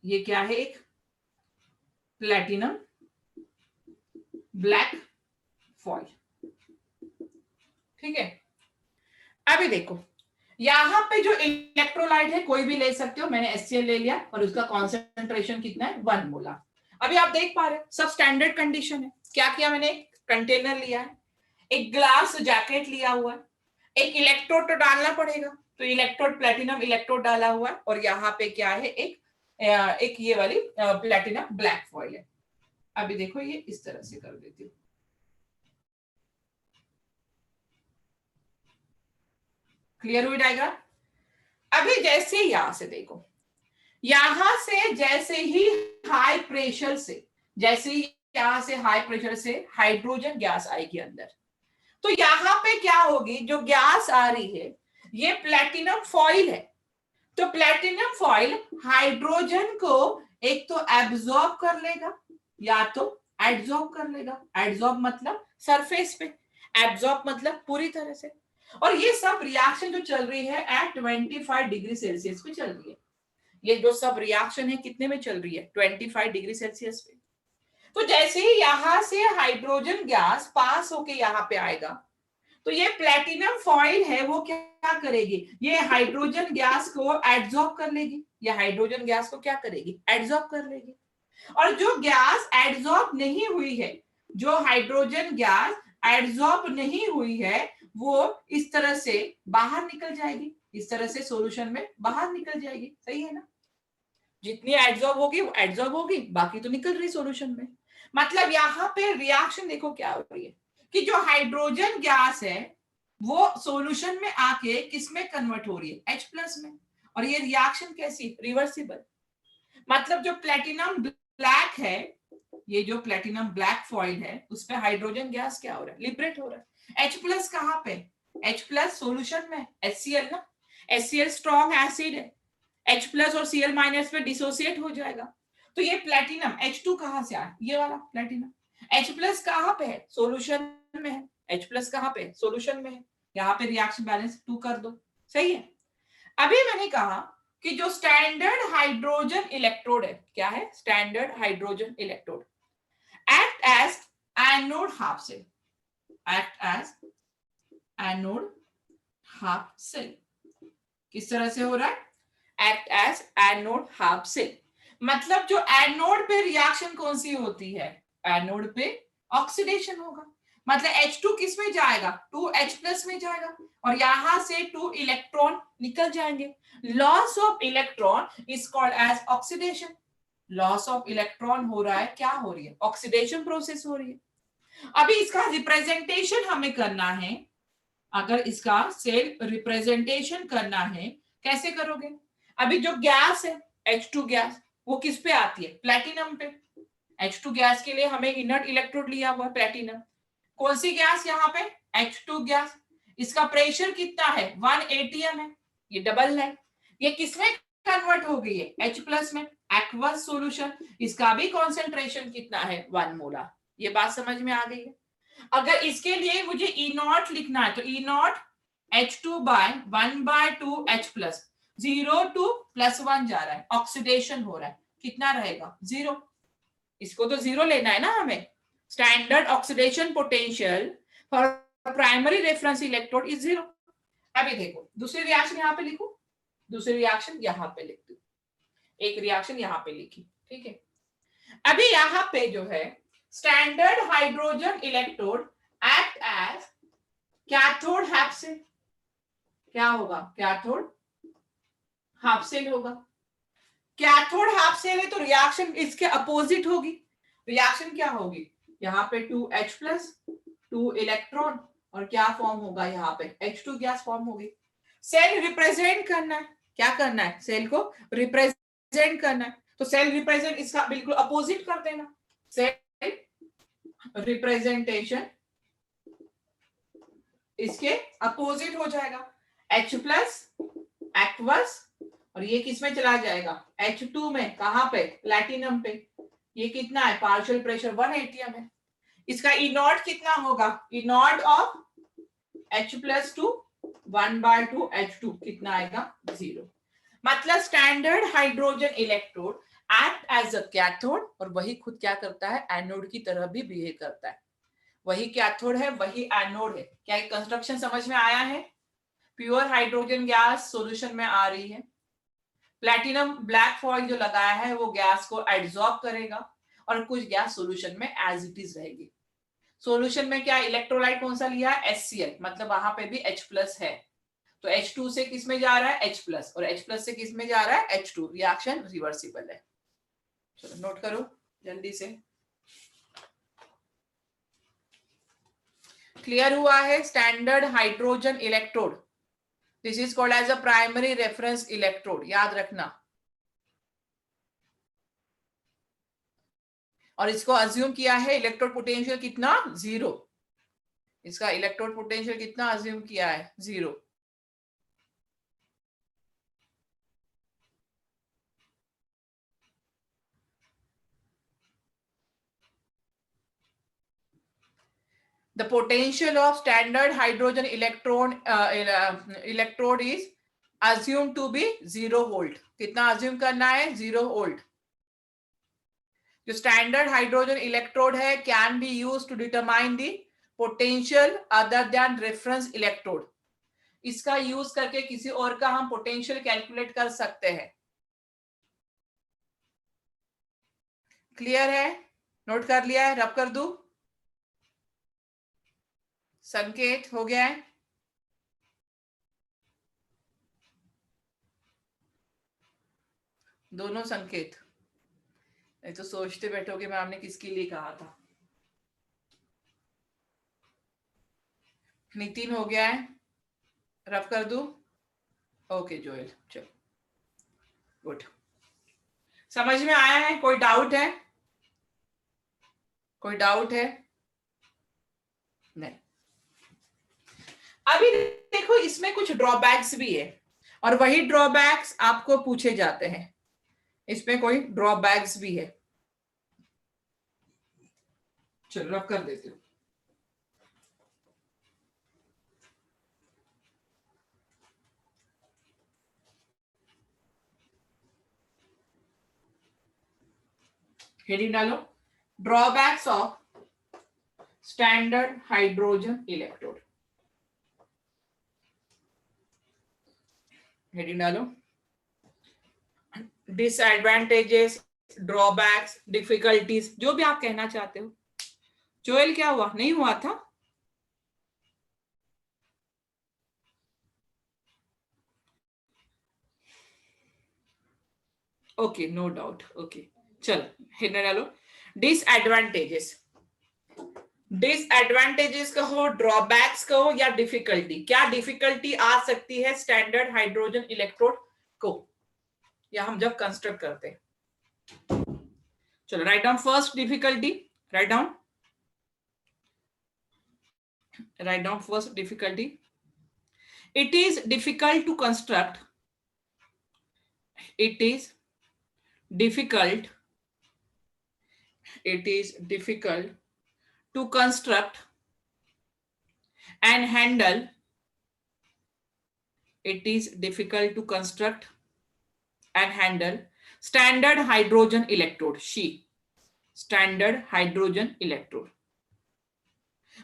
ये क्या है, एक प्लेटिनम ब्लैक फॉइल। ठीक है, अभी देखो यहां पे जो इलेक्ट्रोलाइट है कोई भी ले सकते हो, मैंने HCl ले लिया और उसका कॉन्सेंट्रेशन कितना है, 1 मोलर। अभी आप देख पा रहे हो सब स्टैंडर्ड कंडीशन है। क्या किया मैंने, एक कंटेनर लिया है, एक ग्लास जैकेट लिया हुआ है, एक इलेक्ट्रोड तो डालना पड़ेगा, तो इलेक्ट्रोड प्लेटिनम इलेक्ट्रोड डाला हुआ है, और यहाँ पे क्या है, एक ये वाली प्लेटिनम ब्लैक फॉइल है। अभी देखो ये इस तरह से कर देती हूँ, क्लियर हुई डायग्राम। अभी जैसे यहां से देखो, यहां से जैसे ही हाई प्रेशर से, जैसे ही यहां से हाई प्रेशर से हाइड्रोजन गैस आएगी अंदर, तो यहां पे क्या होगी, जो गैस आ रही है ये प्लेटिनम फॉइल है, तो प्लेटिनम फॉइल हाइड्रोजन को एक तो एब्जॉर्ब कर लेगा या तो एडजॉर्ब कर लेगा। एडजॉर्ब मतलब सरफेस पे, एब्जॉर्ब मतलब पूरी तरह से। और ये सब रिएक्शन जो चल रही है एट 25 डिग्री सेल्सियस पे चल रही है, ये जो सब रिएक्शन है कितने में चल रही है, 25 डिग्री सेल्सियस पे। तो जैसे ही यहां से हाइड्रोजन गैस पास होके यहाँ पे आएगा, तो ये प्लेटिनम फॉइल है वो क्या करेगी, ये हाइड्रोजन गैस को एडजॉर्ब कर लेगी, ये हाइड्रोजन गैस को क्या करेगी, एडजॉर्ब कर लेगी। और जो गैस एडजॉर्ब नहीं हुई है, जो हाइड्रोजन गैस एडजॉर्ब नहीं हुई है, वो इस तरह से बाहर निकल जाएगी, इस तरह से सॉल्यूशन में बाहर निकल जाएगी, सही है ना। जितनी एडजॉर्ब होगी वो एडजॉर्ब होगी, बाकी तो निकल रही सॉल्यूशन में। मतलब यहाँ पे रिएक्शन देखो क्या हो रही है, कि जो हाइड्रोजन गैस है वो सॉल्यूशन में आके किसमें कन्वर्ट हो रही है, H+ में। और ये रिएक्शन कैसी, रिवर्सिबल। मतलब जो प्लेटिनम ब्लैक है, ये जो प्लेटिनम ब्लैक फॉइल है उस पे हाइड्रोजन गैस क्या हो रहा है, लिबरेट हो रहा है। H+ कहाँ पे, H+ सॉल्यूशन में, HCl ना, HCl स्ट्रॉन्ग एसिड है, H+ और Cl- पे डिसोसिएट हो जाएगा। तो ये प्लेटिनम H2 कहां से आया, ये वाला प्लेटिनम। H+ कहां पे है, सॉल्यूशन में है, H+ कहां पे, सॉल्यूशन में है, यहाँ पे रिएक्शन बैलेंस 2 कर दो, सही है। अभी मैंने कहा कि जो स्टैंडर्ड हाइड्रोजन इलेक्ट्रोड है, क्या है, standard hydrogen electrode, act as anode half cell, act as anode half cell. किस तरह से हो रहा है, act as anode half cell. मतलब जो एनोड पे रिएक्शन कौन सी होती है, एनोड पे ऑक्सीडेशन होगा। मतलब H2 किस में जाएगा, 2H+ में जाएगा, और यहां से 2 इलेक्ट्रॉन निकल जाएंगे। Loss of electron is called as oxidation. Loss of electron हो रहा है, क्या हो रही है, ऑक्सीडेशन प्रोसेस हो रही है। अभी इसका रिप्रेजेंटेशन हमें करना है, अगर इसका सेल रिप्रेजेंटेशन करना है कैसे करोगे। अभी जो गैस है H2 गैस, वो किस पे आती है, प्लेटिनम पे। H2 गैस के लिए हमें इनर्ट इलेक्ट्रोड लिया हुआ प्लेटिनम। कौन सी गैस यहाँ पे, H2 गैस। इसका प्रेशर कितना है, 1 atm है, ये डबल है। ये किसमें कन्वर्ट हो गई है, H+ में, एक्वस सॉल्यूशन। इसका भी कॉन्सेंट्रेशन कितना है, 1 मोलर। ये बात समझ में आ गई है। अगर इसके लिए मुझे E0 लिखना है, तो E0 H2 bye 1/2 H+, 0 to +1 जा रहा है, ऑक्सीडेशन हो रहा है, कितना रहेगा, 0। इसको तो जीरो लेना है ना हमें। Standard oxidation potential for primary reference electrode is zero. अभी देखो दूसरी रिएक्शन यहाँ पे लिखो, दूसरी रिएक्शन यहाँ पे लिख दो, एक रिएक्शन यहाँ पे लिखी, ठीक है। अभी यहाँ पे जो है standard hydrogen electrode act as cathode half cell. क्या होगा? कैथोड हाफ सेल होगा। कैथोड हाफ सेल है तो रिएक्शन इसके अपोजिट होगी। रिएक्शन क्या होगी? यहाँ पे 2H प्लस 2 इलेक्ट्रॉन और क्या फॉर्म होगा? यहाँ पे H2 गैस फॉर्म होगी। सेल रिप्रेजेंट करना है, क्या करना है? सेल को रिप्रेजेंट करना है, तो सेल रिप्रेजेंट इसका बिल्कुल अपोजिट कर देना। सेल रिप्रेजेंटेशन इसके अपोजिट हो जाएगा। H प्लस एक्वस और ये किस में चला जाएगा? H2 में। कहां पे? प्लैटिनम पे। ये कितना है? पार्शियल प्रेशर 1 atm है। इसका ई नॉट कितना होगा? E naught of H plus 2 1/2 H2 कितना आएगा? 0। मतलब standard hydrogen electrode act as a cathode और वही खुद क्या करता है? एनोड की तरह भी बिहेव करता है। वही कैथोड है, वही एनोड है। क्या कंस्ट्रक्शन समझ में आया है? प्योर हाइड्रोजन गैस सॉल्यूशन में आ रही है, प्लैटिनम ब्लैक फॉइल जो लगाया है वो गैस को एब्जॉर्ब करेगा और कुछ गैस सॉल्यूशन में एज इट इज रहेगी। सॉल्यूशन में क्या इलेक्ट्रोलाइट कौन सा लिया है? HCl, मतलब वहां पे भी H प्लस है, तो H2 से किस में जा रहा है? H प्लस, और H प्लस से किस में जा रहा है? H2। रिएक्शन रिवर्सिबल है। चलो नोट करो जल्दी से। क्लियर हुआ है? Standard hydrogen electrode, this is called as a primary reference electrode, याद रखना। और इसको अज्यूम किया है इलेक्ट्रोड पोटेंशियल कितना? 0। इसका इलेक्ट्रोड पोटेंशियल कितना अज्यूम किया है? 0। The potential of standard hydrogen electrode is assumed to be 0 volt. कितना अज्यूम करना है? 0 volt. जो स्टैंडर्ड हाइड्रोजन इलेक्ट्रोड है can be use to determine the potential other than reference electrode. इसका यूज करके किसी और का हम पोटेंशियल कैलकुलेट कर सकते हैं। क्लियर है? नोट कर लिया है? रब कर दूं? संकेत हो गया है? दोनों संकेत? नहीं तो सोचते बैठोगे मैम ने किसके लिए कहा था। नितिन हो गया है? रब कर दूं? ओके जोएल, चलो गुड। समझ में आया है? कोई डाउट है? कोई डाउट है? नहीं। अभी देखो इसमें कुछ ड्रॉबैक्स भी है और वही ड्रॉबैक्स आपको पूछे जाते हैं। इसमें कोई ड्रॉबैक्स भी है। चलो रब कर देती हूँ। हेडिंग डालो, drawbacks of standard hydrogen electrode. Heading डालो, डिसएडवांटेजेस, ड्रॉबैक्स, डिफिकल्टीज, जो भी आप कहना चाहते हो। जोएल क्या हुआ? नहीं हुआ था? Okay no doubt. ओके चलो हेडिंग डालो, डिसएडवांटेजेस। डिसएडवांटेजेस कहो, ड्रॉबैक्स कहो या डिफिकल्टी। क्या डिफिकल्टी आ सकती है स्टैंडर्ड हाइड्रोजन इलेक्ट्रोड को, या हम जब कंस्ट्रक्ट करते हैं। चलो right down first difficulty, write down first difficulty. It is difficult to construct. It is difficult to construct and handle. It is difficult to construct and handle standard hydrogen electrode, She. Standard hydrogen electrode.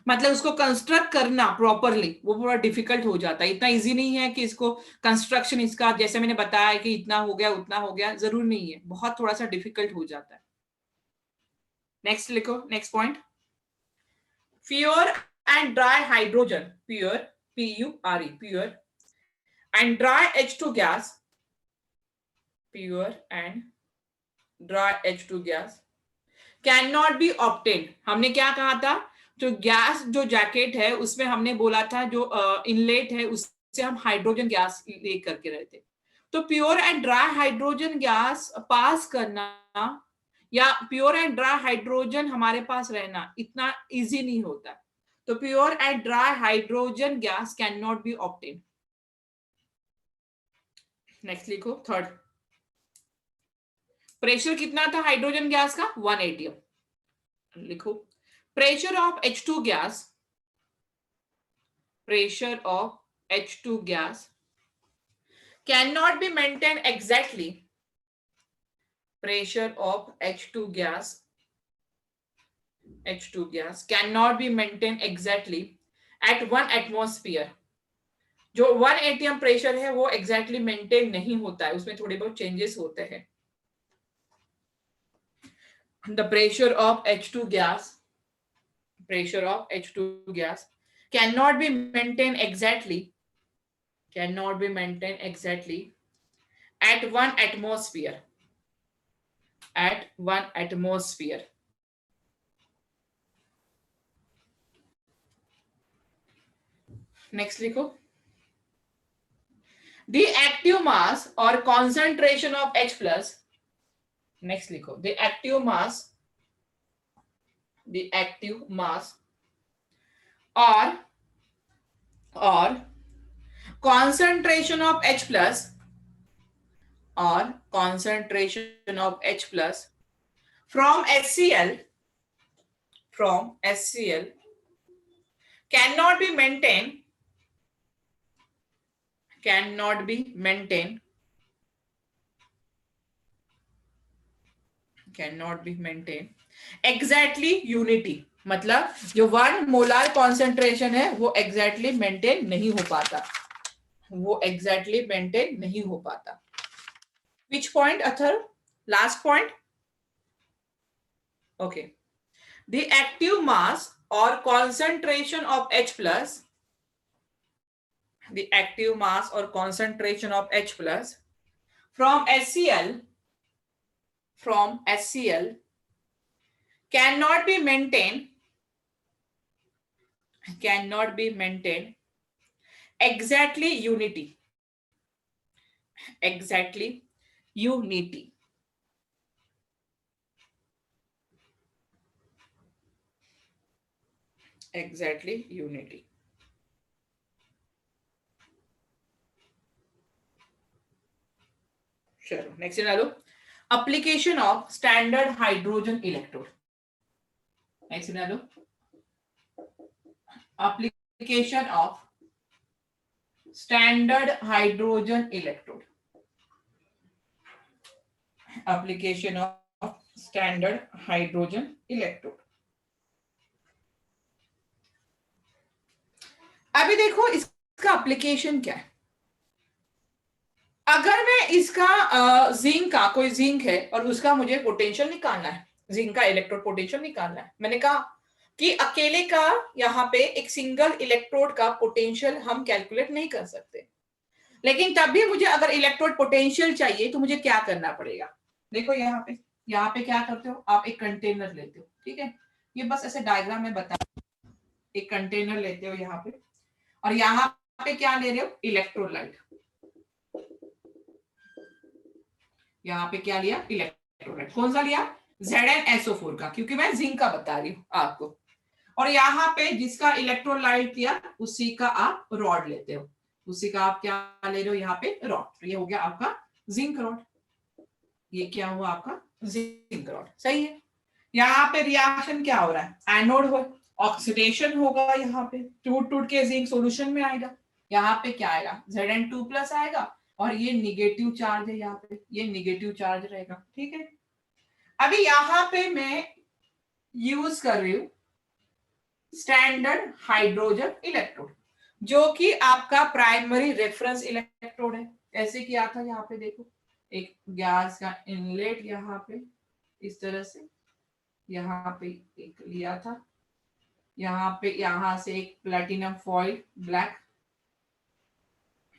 मतलब उसको construct करना properly वो थोड़ा difficult हो जाता है, इतना easy नहीं है कि इसको कंस्ट्रक्शन इसका जैसे मैंने बताया कि इतना हो गया उतना हो गया, जरूर नहीं है, बहुत थोड़ा सा डिफिकल्ट हो जाता है। नेक्स्ट लिखो, next point, pure and dry hydrogen, pure PURE, pure and dry H2 gas, pure and dry H2 gas can not B obtain. हमने क्या कहा था, जो गैस जो जैकेट है उसमें हमने बोला था जो इनलेट है उससे हम हाइड्रोजन गैस ले करके रहे थे। तो pure and dry hydrogen gas pass करना या प्योर एंड ड्राई हाइड्रोजन हमारे पास रहना इतना इजी नहीं होता। तो pure and dry hydrogen gas can not B obtain. Next लिखो, थर्ड, प्रेशर कितना था हाइड्रोजन गैस का, 1 atm। लिखो, pressure of H2 gas, pressure of H2 gas cannot be maintained exactly, pressure of H2 gas cannot be maintained exactly at 1 atmosphere। जो 1 atm pressure है वो exactly maintain नहीं होता है, उसमें थोड़े बहुत चेंजेस होते हैं। The pressure of H2 gas, pressure of H2 gas cannot be maintained exactly at 1 atmosphere, at 1 atmosphere। Next लिखो, the active mass or concentration of H plus, next लिखो, the active mass or concentration of H plus from HCl cannot be maintained exactly unity. मतलब जो 1 molar concentration है वो exactly maintain नहीं हो पाता, which point other, last point, okay, the active mass और concentration of H plus, the active mass or concentration of H plus from HCl cannot be maintained exactly unity, चलो next डालो, application of standard hydrogen electrode। Next डालो, application of standard hydrogen electrode, अभी देखो इसका application क्या है। अगर मैं इसका जिंक का कोई जिंक है और उसका मुझे पोटेंशियल निकालना है, जिंक का इलेक्ट्रोड पोटेंशियल निकालना है, मैंने कहा कि अकेले का यहाँ पे एक सिंगल इलेक्ट्रोड का पोटेंशियल हम कैलकुलेट नहीं कर सकते, लेकिन तब भी मुझे अगर इलेक्ट्रोड पोटेंशियल चाहिए तो मुझे क्या करना पड़ेगा। देखो यहाँ पे क्या करते हो आप, एक कंटेनर लेते हो, ठीक है, ये बस ऐसे डायग्राम में बता, एक कंटेनर लेते हो यहाँ पे और यहाँ पे क्या ले रहे हो, इलेक्ट्रोलाइट, यहाँ पे क्या लिया, इलेक्ट्रोलाइट, कौन सा लिया, ZnSO4 का, क्योंकि मैं जिंक का बता रही हूँ आपको। और यहाँ पे जिसका इलेक्ट्रोलाइट लिया उसी का आप रॉड लेते हो, उसी का आप क्या ले रहे हो यहाँ पे, रॉड। तो ये हो गया आपका जिंक रॉड, ये क्या हुआ आपका जिंक रॉड, सही है। यहाँ पे रिएक्शन क्या हो रहा है, एनोड हो, ऑक्सीडेशन होगा, यहाँ पे टूट के जिंक सॉल्यूशन में आएगा, यहाँ पे क्या आएगा, Zn2+ आएगा और ये निगेटिव चार्ज है, यहाँ पे ये निगेटिव चार्ज रहेगा, ठीक है। अभी यहाँ पे मैं यूज कर रही हूं स्टैंडर्ड हाइड्रोजन इलेक्ट्रोड, जो कि आपका प्राइमरी रेफरेंस इलेक्ट्रोड है। ऐसे किया था, यहाँ पे देखो एक गैस का इनलेट यहाँ पे इस तरह से, यहाँ पे एक लिया था, यहाँ पे यहाँ से एक प्लेटिनम फॉइल ब्लैक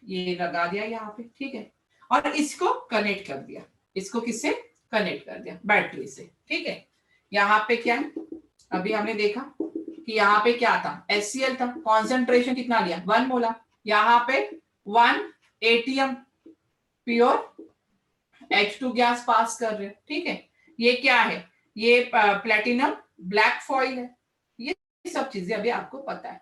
ये लगा दिया यहाँ पे, ठीक है, और इसको कनेक्ट कर दिया, इसको किससे कनेक्ट कर दिया, बैटरी से, ठीक है। यहाँ पे क्या है, अभी हमने देखा कि यहाँ पे क्या था, HCl था, कॉन्सेंट्रेशन कितना लिया 1 मोला, यहाँ पे 1 ATM pure H2 gas pass कर रहे, ठीक है। ये क्या है, ये प्लेटिनम ब्लैक फॉइल है, ये सब चीजें अभी आपको पता है।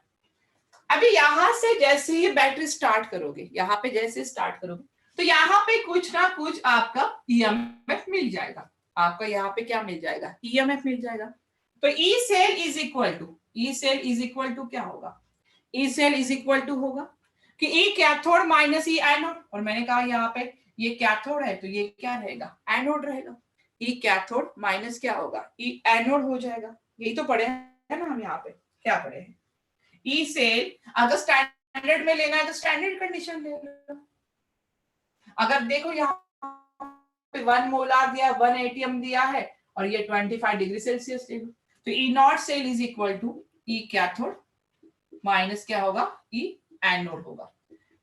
अभी यहां से जैसे ही बैटरी स्टार्ट करोगे, यहाँ पे जैसे स्टार्ट करोगे तो यहाँ पे कुछ ना कुछ आपका EMF मिल जाएगा, आपका यहाँ पे क्या मिल जाएगा, EMF मिल जाएगा। तो E cell is equal to क्या होगा, E cell is equal to होगा कि E cathode minus E anode, और मैंने कहा यहाँ पे ये कैथोड है तो ये क्या रहेगा, एनोड रहेगा। E कैथोड माइनस क्या होगा, E एनोड हो जाएगा। यही तो पढ़े है ना हम, यहाँ पे क्या पढ़े हैं, ई सेल अगर स्टैंडर्ड में लेना है तो स्टैंडर्ड कंडीशन ले लो। अगर देखो यहाँ पे 1 मोलार दिया, 1 ATM दिया है और ये 25 डिग्री सेल्सियस ले लो, तो E naught cell is equal to E cathode minus क्या होगा, ई एनोड होगा।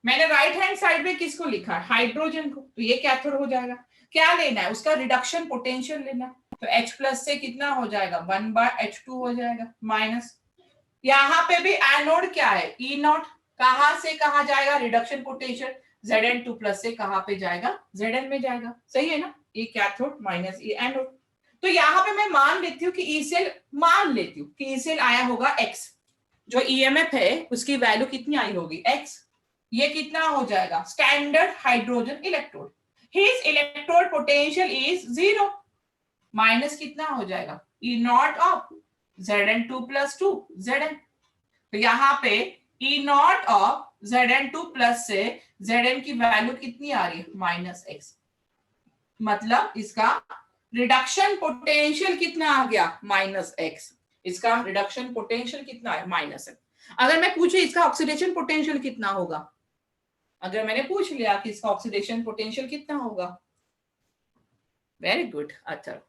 मैंने राइट हैंड साइड में किसको लिखा है, हाइड्रोजन को, तो ये कैथोड हो जाएगा। क्या लेना है, उसका रिडक्शन पोटेंशियल लेना है, तो H प्लस से कितना हो जाएगा 1/H2 हो जाएगा, माइनस यहाँ पे भी एनोड क्या है, ई नॉट, कहां से कहा जाएगा, रिडक्शन पोटेंशियल Zn2 प्लस से कहां पे जाएगा, Zn में जाएगा, सही है ना, ई कैथोड माइनस ई एनोड। तो यहाँ पे मैं मान लेती हूँ कि ई सेल, मान लेती हूँ कि ई सेल आया होगा X, जो EMF है उसकी वैल्यू कितनी आई होगी X, ये कितना हो जाएगा, standard hydrogen electrode, his electrode potential is 0, minus कितना हो जाएगा, E naught of Zn2 plus 2 Zn। तो यहाँ पे E naught of Zn2 plus से Zn की वैल्यू कितनी आ रही है, -x, मतलब इसका रिडक्शन पोटेंशियल कितना आ गया, -x, इसका रिडक्शन पोटेंशियल कितना है, -x। अगर मैं पूछूं इसका ऑक्सीडेशन पोटेंशियल कितना होगा, अगर मैंने पूछ लिया कि इसका ऑक्सीडेशन पोटेंशियल कितना होगा, वेरी गुड, अच्छा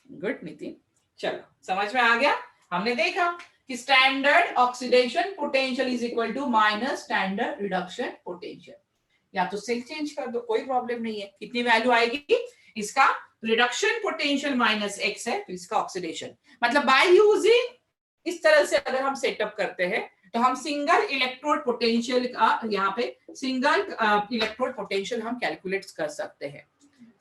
गुड नितिन, चलो समझ में आ गया। हमने देखा कि standard oxidation potential is equal to minus standard reduction potential, या तो सेल चेंज कर दो कोई प्रॉब्लम नहीं है। कितनी वैल्यू आएगी, इसका रिडक्शन पोटेंशियल -x है तो इसका ऑक्सीडेशन, मतलब बाय यूजिंग इस तरह से अगर हम सेटअप करते हैं तो हम सिंगल इलेक्ट्रोड पोटेंशियल का, यहाँ पे सिंगल इलेक्ट्रोड पोटेंशियल हम कैलकुलेट कर सकते हैं,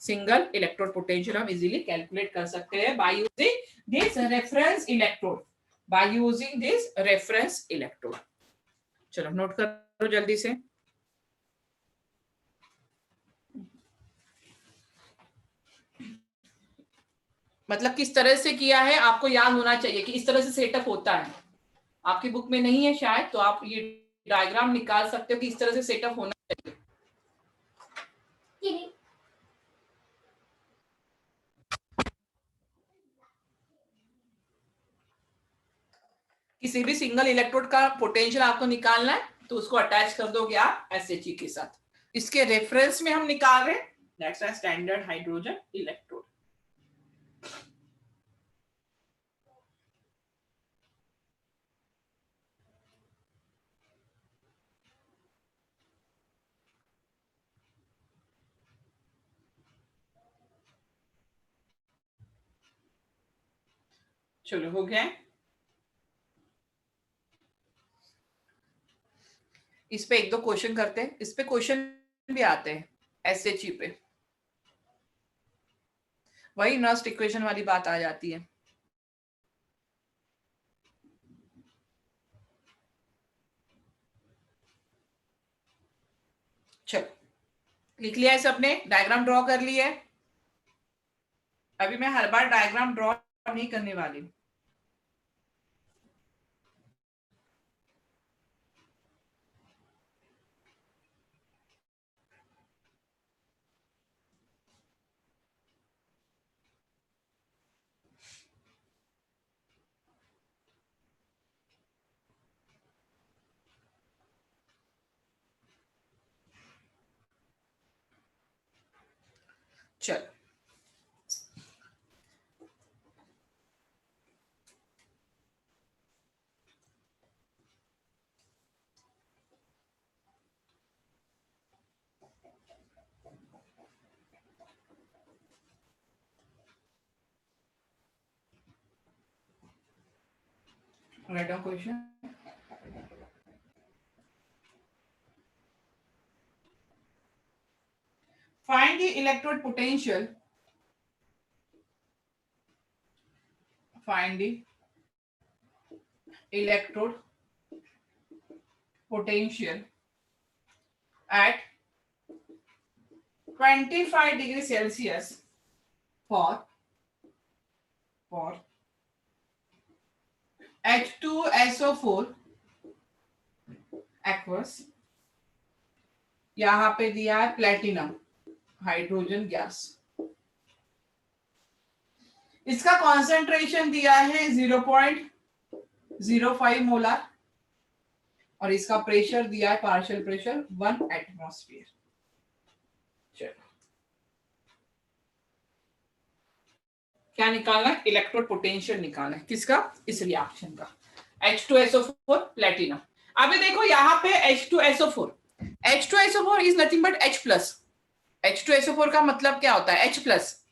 सिंगल इलेक्ट्रोड पोटेंशियल हम इजीली कैलकुलेट कर सकते हैं by using this reference electrode, by using this reference electrode. चलो नोट करो जल्दी से। मतलब किस तरह से किया है आपको याद होना चाहिए कि इस तरह से सेटअप होता है, आपकी बुक में नहीं है शायद, तो आप ये डायग्राम निकाल सकते हो कि इस तरह से सेटअप होना चाहिए। किसी भी सिंगल इलेक्ट्रोड का पोटेंशियल आपको निकालना है तो उसको अटैच कर दोगे आप SHE के साथ, इसके रेफरेंस में हम निकाल रहे हैं, that's a standard hydrogen electrode. चलो हो गया, इस पे एक दो क्वेश्चन करते हैं, इस पे क्वेश्चन भी आते हैं SHE पे, वही नस्ट इक्वेशन वाली बात आ जाती है। चलो लिख लिया है सबने, डायग्राम ड्रॉ कर लिया है, अभी मैं हर बार डायग्राम ड्रॉ नहीं करने वाली। चलो write down question. Find the electrode potential. Find the electrode potential at 25 degrees Celsius for H2SO4 aqueous. यहां पे दिया है प्लेटिनम हाइड्रोजन गैस. इसका कॉन्सेंट्रेशन दिया है 0.05 मोलार और इसका प्रेशर दिया है पार्शियल प्रेशर 1 एटमॉस्फेयर. चलो क्या निकालना है? इलेक्ट्रोड पोटेंशियल निकालना है. किसका? इस रिएक्शन का. H2SO4 platinum. अभी देखो यहाँ पे H2SO4 is nothing but H plus. H2SO4 का मतलब क्या होता है? H plus.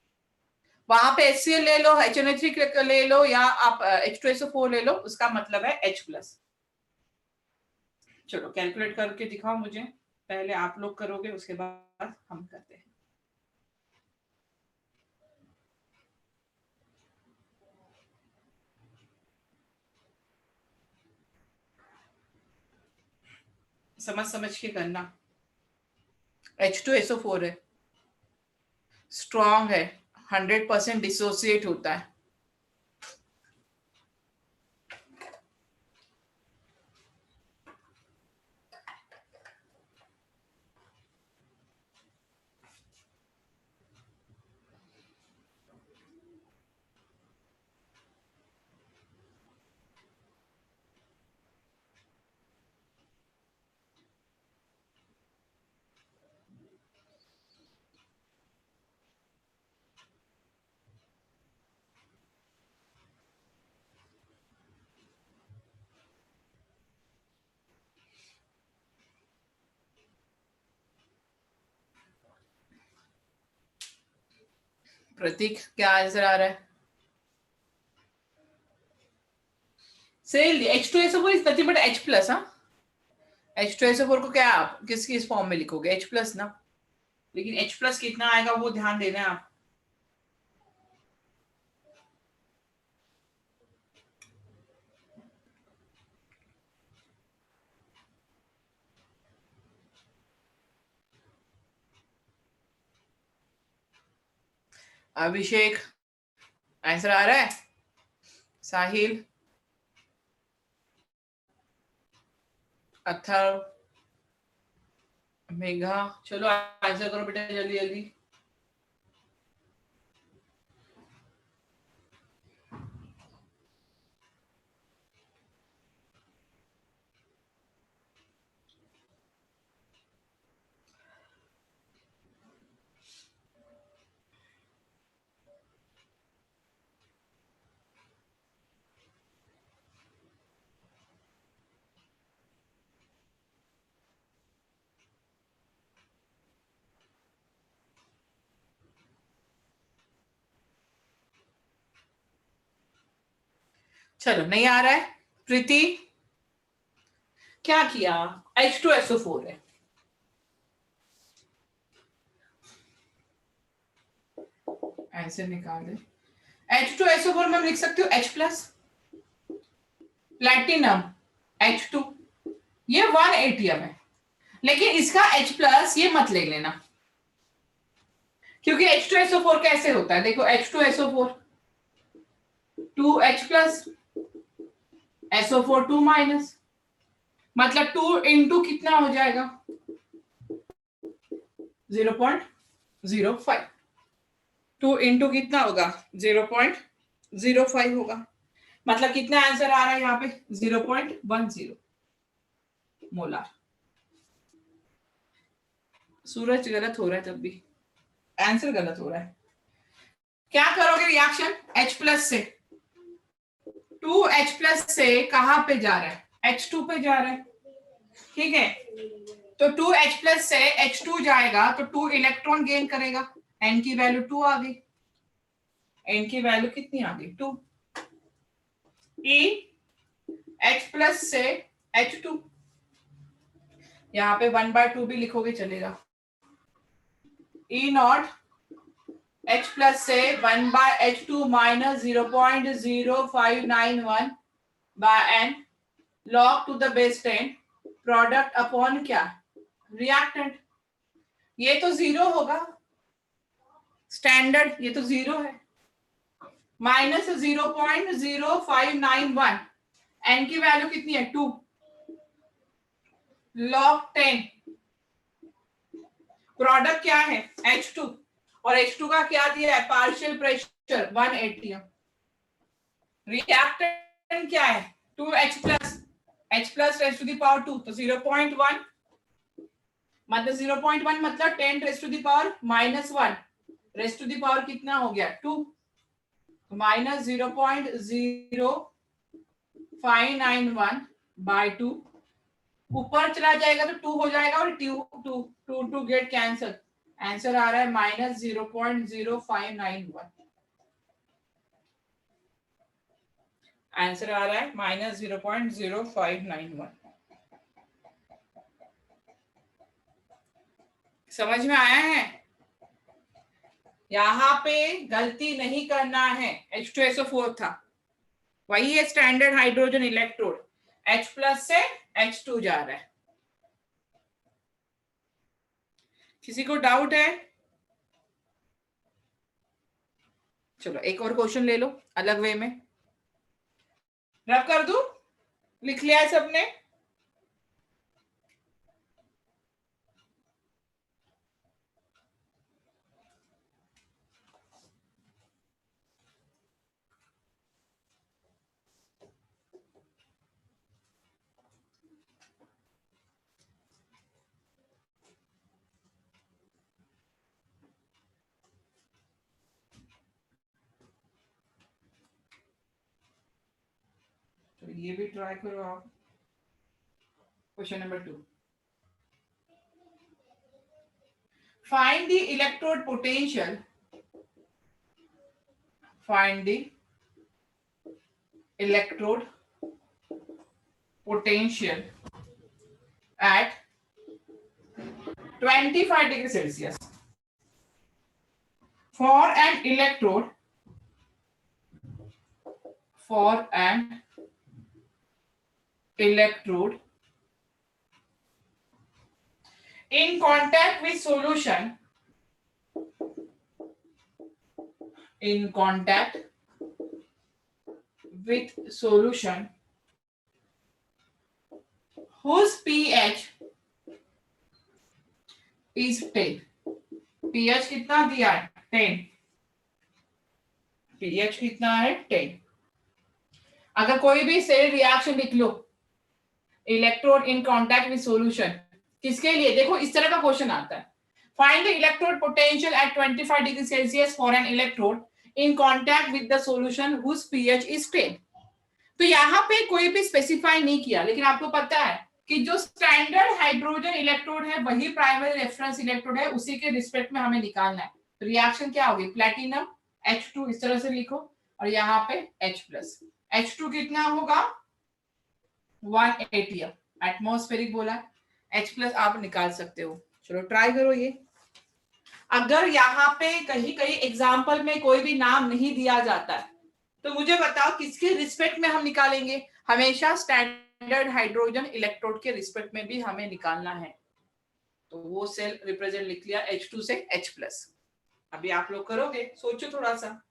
वहां पे HCl ले लो, HNO3 ले लो या आप H2SO4 ले लो, उसका मतलब है H प्लस. चलो कैलकुलेट करके दिखाओ मुझे. पहले आप लोग करोगे, उसके बाद हम करते हैं. समझ के करना. H2SO4 है, स्ट्रॉन्ग है, 100% डिसोसिएट होता है. प्रतीक क्या आंसर आ रहा है? H2SO4 is nothing but H plus. हाँ, H2SO4 को क्या आप किसकी इस फॉर्म में लिखोगे? H प्लस ना. लेकिन H प्लस कितना आएगा वो ध्यान देना है आप. अभिषेक आंसर आ रहा है? साहिल, अथर्व, मेघा, चलो आंसर करो बेटा जल्दी जल्दी. चलो नहीं आ रहा है. प्रीति क्या किया? H2SO4 है. आंसर निकाल दे. H2SO4 में लिख सकती हूँ H प्लस, प्लैटिनम H2, ये 1 एटीएम है. लेकिन इसका H प्लस ये मत ले लेना, क्योंकि H2SO4 कैसे होता है? देखो H2SO4 2H plus, SO4 2 minus, मतलब 2 इंटू कितना हो जाएगा? 0.05. 2 इंटू कितना होगा? 0.05 होगा. मतलब कितना आंसर आ रहा है यहाँ पे? 0.10 मोलार. सूरज गलत हो रहा है तब भी. आंसर गलत हो रहा है। क्या करोगे रिएक्शन H+ से 2H+ से कहां पे जा रहा है, H2 पे जा रहा है, ठीक है। तो 2H+ से H2 जाएगा तो 2 इलेक्ट्रॉन गेन करेगा, n की वैल्यू 2 आ गई, n की वैल्यू कितनी आ गई 2। E H+ से H2, यहाँ पे 1/2 भी लिखोगे चलेगा। E0 H+ से 1/H2 minus 0.0591 by n log to the base 10 product upon क्या रिएक्टेंट। ये तो 0 होगा स्टैंडर्ड, ये तो 0 है, माइनस 0.0591, n की वैल्यू कितनी है 2 log 10, प्रोडक्ट क्या है H2 और H2 का क्या दिया है पार्शियल प्रेशर 1 atm। रिएक्टेंट क्या है 2H+, H+ raise to the power 2 तो 0.1 मतलब 0.1 मतलब 10 raise to the power -1 raise to the power कितना हो गया 2 माइनस 0.0591 बाय 2, ऊपर चला जाएगा तो 2 हो जाएगा और 2 गेट कैंसल, आंसर आ रहा है -0.0591, आंसर आ रहा है -0.0591। समझ में आया है? यहाँ पे गलती नहीं करना है, H2SO4 था, वही है स्टैंडर्ड हाइड्रोजन इलेक्ट्रोड, H+ से H2 जा रहा है। किसी को डाउट है? चलो एक और क्वेश्चन ले लो अलग वे में, रब कर दूं, लिख लिया है सबने? तो ये भी ट्राई करो आप। Question number 2, find the electrode potential, find the electrode potential at 25 degrees Celsius for an electrode, for an electrode in contact with solution, in contact with solution whose pH is 10, pH कितना दिया है 10, pH कितना है 10। अगर कोई भी cell reaction लिख लो, electrode in contact with solution, किसके लिए, देखो इस तरह का क्वेश्चन आता है, find the electrode potential at 25 degree Celsius for an electrode in contact with the solution whose pH is 10। तो यहाँ पे कोई भी स्पेसिफाई नहीं किया, लेकिन आपको पता है कि जो स्टैंडर्ड हाइड्रोजन इलेक्ट्रोड है वही प्राइमरी रेफरेंस इलेक्ट्रोड है, उसी के रिस्पेक्ट में हमें निकालना है। तो रिएक्शन क्या होगी, प्लेटिनम H2 इस तरह से लिखो और यहाँ पे H+, H2 कितना होगा 1 atm, एटमॉस्फेरिक बोला, H+ आप निकाल सकते हो। चलो ट्राई करो ये। अगर यहाँ पे कहीं कहीं एग्जाम्पल में कोई भी नाम नहीं दिया जाता है तो मुझे बताओ किसके रिस्पेक्ट में हम निकालेंगे, हमेशा स्टैंडर्ड हाइड्रोजन इलेक्ट्रोड के रिस्पेक्ट में भी हमें निकालना है। तो वो सेल रिप्रेजेंट लिख लिया H2 से H+। अभी आप लोग करोगे, सोचो थोड़ा सा,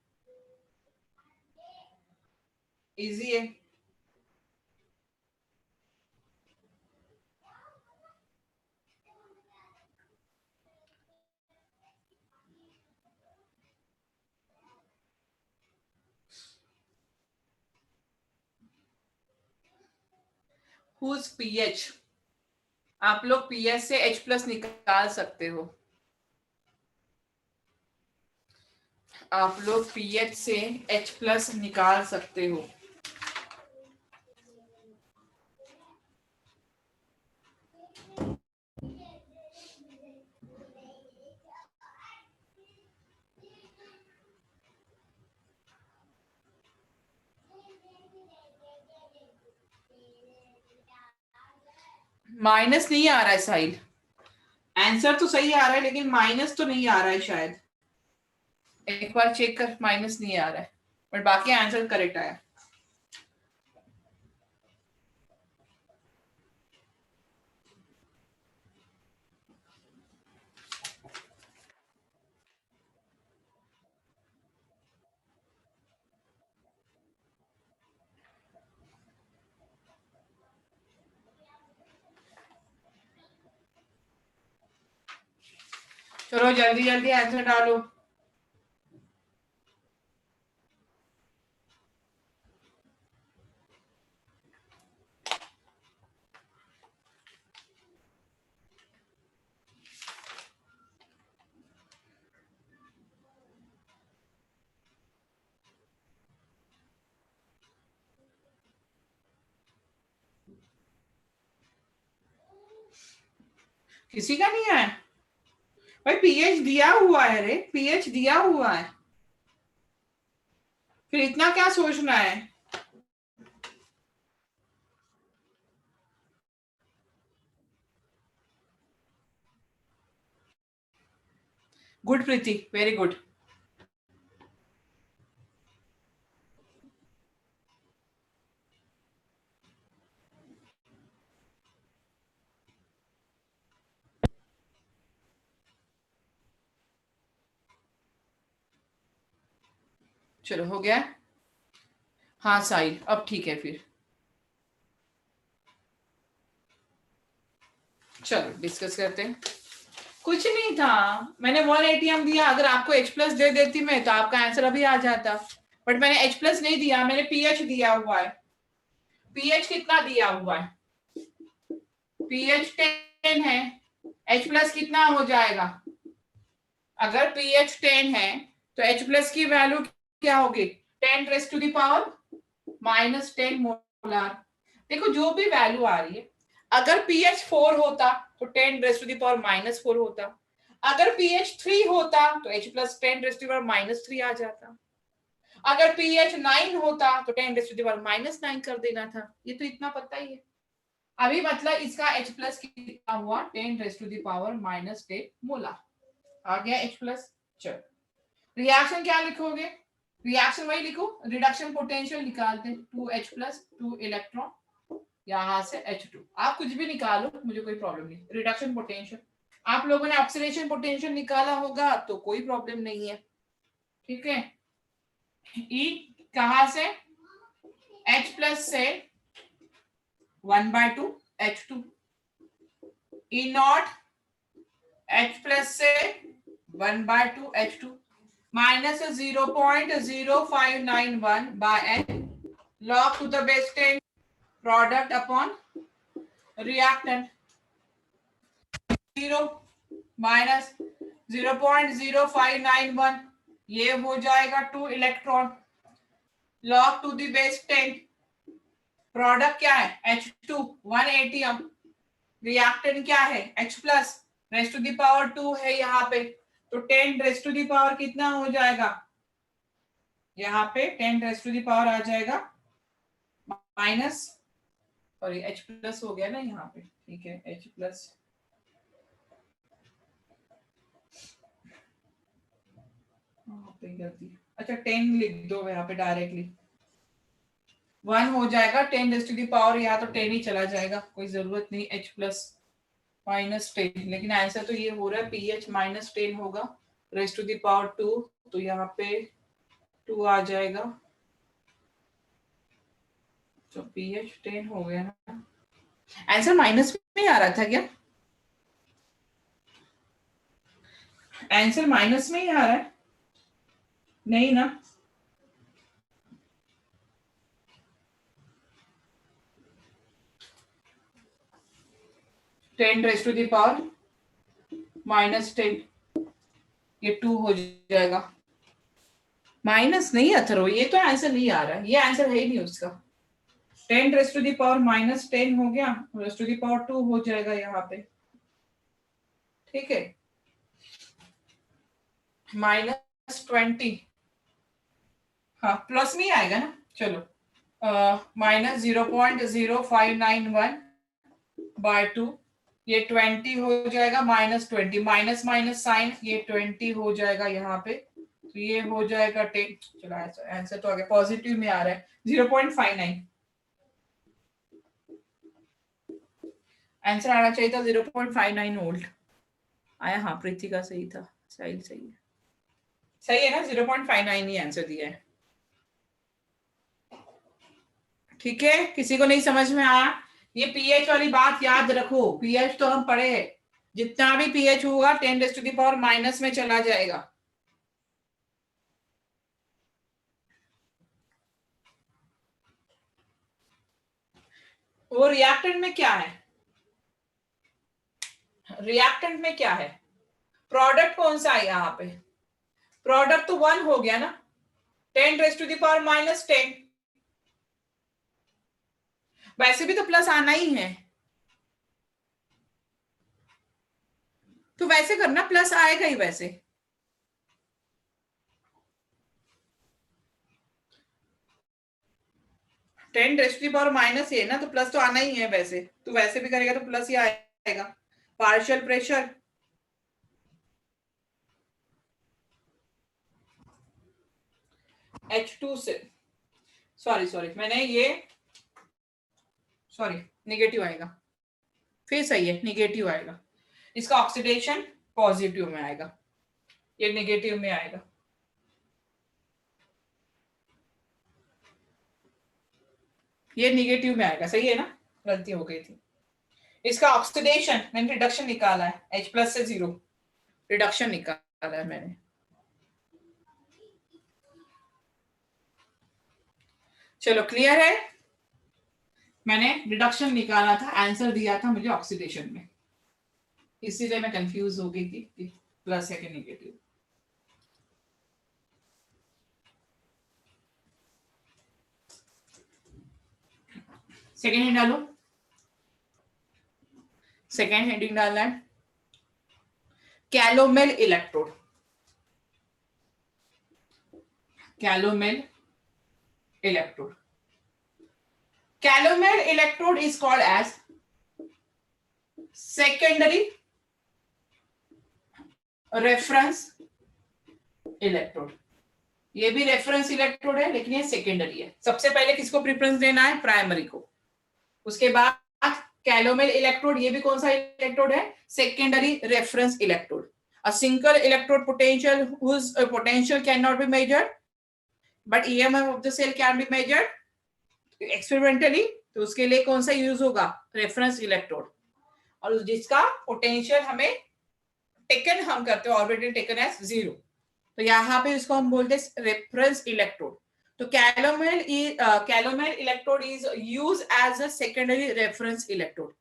इजी है। whose pH, आप लोग पीएच से H+ निकाल सकते हो। आप लोग पीएच से H प्लस निकाल सकते हो। माइनस नहीं आ रहा है साहिल, आंसर तो सही आ रहा है लेकिन माइनस तो नहीं आ रहा है शायद, एक बार चेक कर, माइनस नहीं आ रहा है बट बाकी आंसर करेक्ट आया। चलो जल्दी जल्दी आंसर डालो। किसी का नहीं आया भाई, पीएच दिया हुआ है रे, पीएच दिया हुआ है, फिर इतना क्या सोचना है। गुड प्रीति, वेरी गुड। चलो हो गया। हाँ साहिल अब ठीक है फिर। चलो डिस्कस करते हैं। कुछ नहीं था, मैंने 180 दिया, अगर आपको H प्लस दे देती मैं तो आपका आंसर अभी आ जाता, बट मैंने H प्लस नहीं दिया, मैंने पीएच दिया हुआ है। पीएच कितना दिया हुआ है? पीएच 10 है, H प्लस कितना हो जाएगा? अगर पीएच 10 है तो H प्लस की वैल्यू क्या होगी? 10 raise to the power -10 molar. देखो जो भी वैल्यू आ रही है, अगर पीएच 4 होता तो 10 रेज़ टू द पावर -4 होता, अगर पीएच 3 होता तो H plus 10 raise to the power -3 आ जाता, अगर पीएच 9 होता तो 10 रेज़ टू द पावर -9 कर देना था। ये तो इतना पता ही है। अभी मतलब इसका H प्लस कितना हुआ? 10 raise to the power -10 molar आ गया H प्लस। चलो रिएक्शन क्या लिखोगे? रिएक्शन वही लिखो, रिडक्शन पोटेंशियल निकालते हैं, 2H प्लस 2 इलेक्ट्रॉन, यहां से H2, आप कुछ भी निकालो मुझे कोई प्रॉब्लम नहीं। रिडक्शन पोटेंशियल, आप लोगों ने ऑक्सीडेशन पोटेंशियल निकाला होगा तो कोई प्रॉब्लम नहीं है, ठीक है। E कहां से? H प्लस से 1/2 H2, E not H plus से 1/2 H2 minus 0.0591 by n log to the base 10 product upon reactant, 0 minus 0.0591 ये हो जाएगा 2 electron, log to the base 10 product क्या है? H2 180, रिएक्टेंट क्या है? H plus raise to the power 2 है यहाँ पे, तो 10 रेज़ टू द पावर कितना हो जाएगा? यहाँ पे 10 रेज़ टू द पावर आ जाएगा माइनस, सॉरी H प्लस हो गया ना यहाँ पे, ठीक है H प्लस, अच्छा 10 लिख दो यहाँ पे डायरेक्टली, 1 हो जाएगा 10 रेज़ टू द पावर, यहाँ तो 10 ही चला जाएगा, कोई जरूरत नहीं H प्लस -10, लेकिन आंसर तो ये हो रहा है पीएच -10 होगा, रेज़ टू द पावर 2, तो यहाँ पे 2 आ जाएगा, तो पीएच 10 हो गया ना। आंसर माइनस में आ रहा था क्या? आंसर माइनस में ही आ रहा है? नहीं ना, ten raise to the power -10, ये 2 हो जाएगा, माइनस नहीं अथरो, ये तो आंसर नहीं आ रहा है, ये आंसर है ही नहीं उसका। 10 रेस टू द पावर -10 हो गया, रेस टू द पावर 2 हो जाएगा यहाँ पे, ठीक है। -20, हाँ प्लस में ही आएगा ना, चलो -0.0591/2, ये 20 हो जाएगा, -20, माइनस माइनस साइन, ये 20 हो जाएगा यहाँ पे, तो ये हो जाएगा 10। चलो आंसर तो आ गया, पॉजिटिव में आ रहा है 0.59, आंसर आना चाहिए था 0.59 वोल्ट आया। हाँ प्रीति का सही था, सही सही है, सही है ना, 0.59 ही आंसर दिया है, ठीक है। किसी को नहीं समझ में आया? ये पीएच वाली बात याद रखो, पीएच तो हम पढ़े हैं, जितना भी पीएच होगा 10 raise to the power minus में चला जाएगा। वो रिएक्टेंट में क्या है, रिएक्टेंट में क्या है, प्रोडक्ट कौन सा है यहाँ पे, प्रोडक्ट तो 1 हो गया ना, 10 रेज़ टू द पावर -10, वैसे भी तो प्लस आना ही है, तो वैसे करना, प्लस आएगा ही वैसे। Ten raise to the power minus है ना, तो प्लस तो आना ही है वैसे, तो वैसे भी करेगा तो प्लस ही आएगा। पार्शियल प्रेशर, H2 से, सॉरी मैंने ये, सॉरी नेगेटिव आएगा, फिर सही है नेगेटिव आएगा, इसका ऑक्सीडेशन पॉजिटिव में आएगा, ये नेगेटिव में आएगा, ये नेगेटिव में आएगा, सही है ना, गलती हो गई थी। इसका ऑक्सीडेशन मैंने रिडक्शन निकाला है, H+ से 0 रिडक्शन निकाला है मैंने। चलो क्लियर है, मैंने रिडक्शन निकाला था, आंसर दिया था मुझे ऑक्सीडेशन में, इसीलिए मैं कंफ्यूज हो गई थी कि प्लस है कि नेगेटिव। सेकेंड हेडिंग डालो, सेकेंड हेडिंग डालना है, कैलोमेल electrode, कैलोमेल electrode. Calomel electrode is called as secondary reference electrode. ये भी रेफरेंस इलेक्ट्रोड है, लेकिन ये सेकेंडरी है। सबसे पहले किसको प्रेफरेंस देना है, प्राइमरी को, उसके बाद कैलोमेल इलेक्ट्रोड, ये भी कौन सा इलेक्ट्रोड है, secondary reference electrode. A single electrode potential whose potential cannot be measured but EMF of the cell can be measured experimentally, तो उसके लिए कौन सा यूज होगा, रेफरेंस इलेक्ट्रोड, और जिसका पोटेंशियल हमें टेकन हम करते हैं ऑर्बिटल टेकन एज 0, तो यहाँ पे इसको हम बोलते हैं रेफरेंस इलेक्ट्रोड। तो calomel electrode is use as a secondary reference electrode.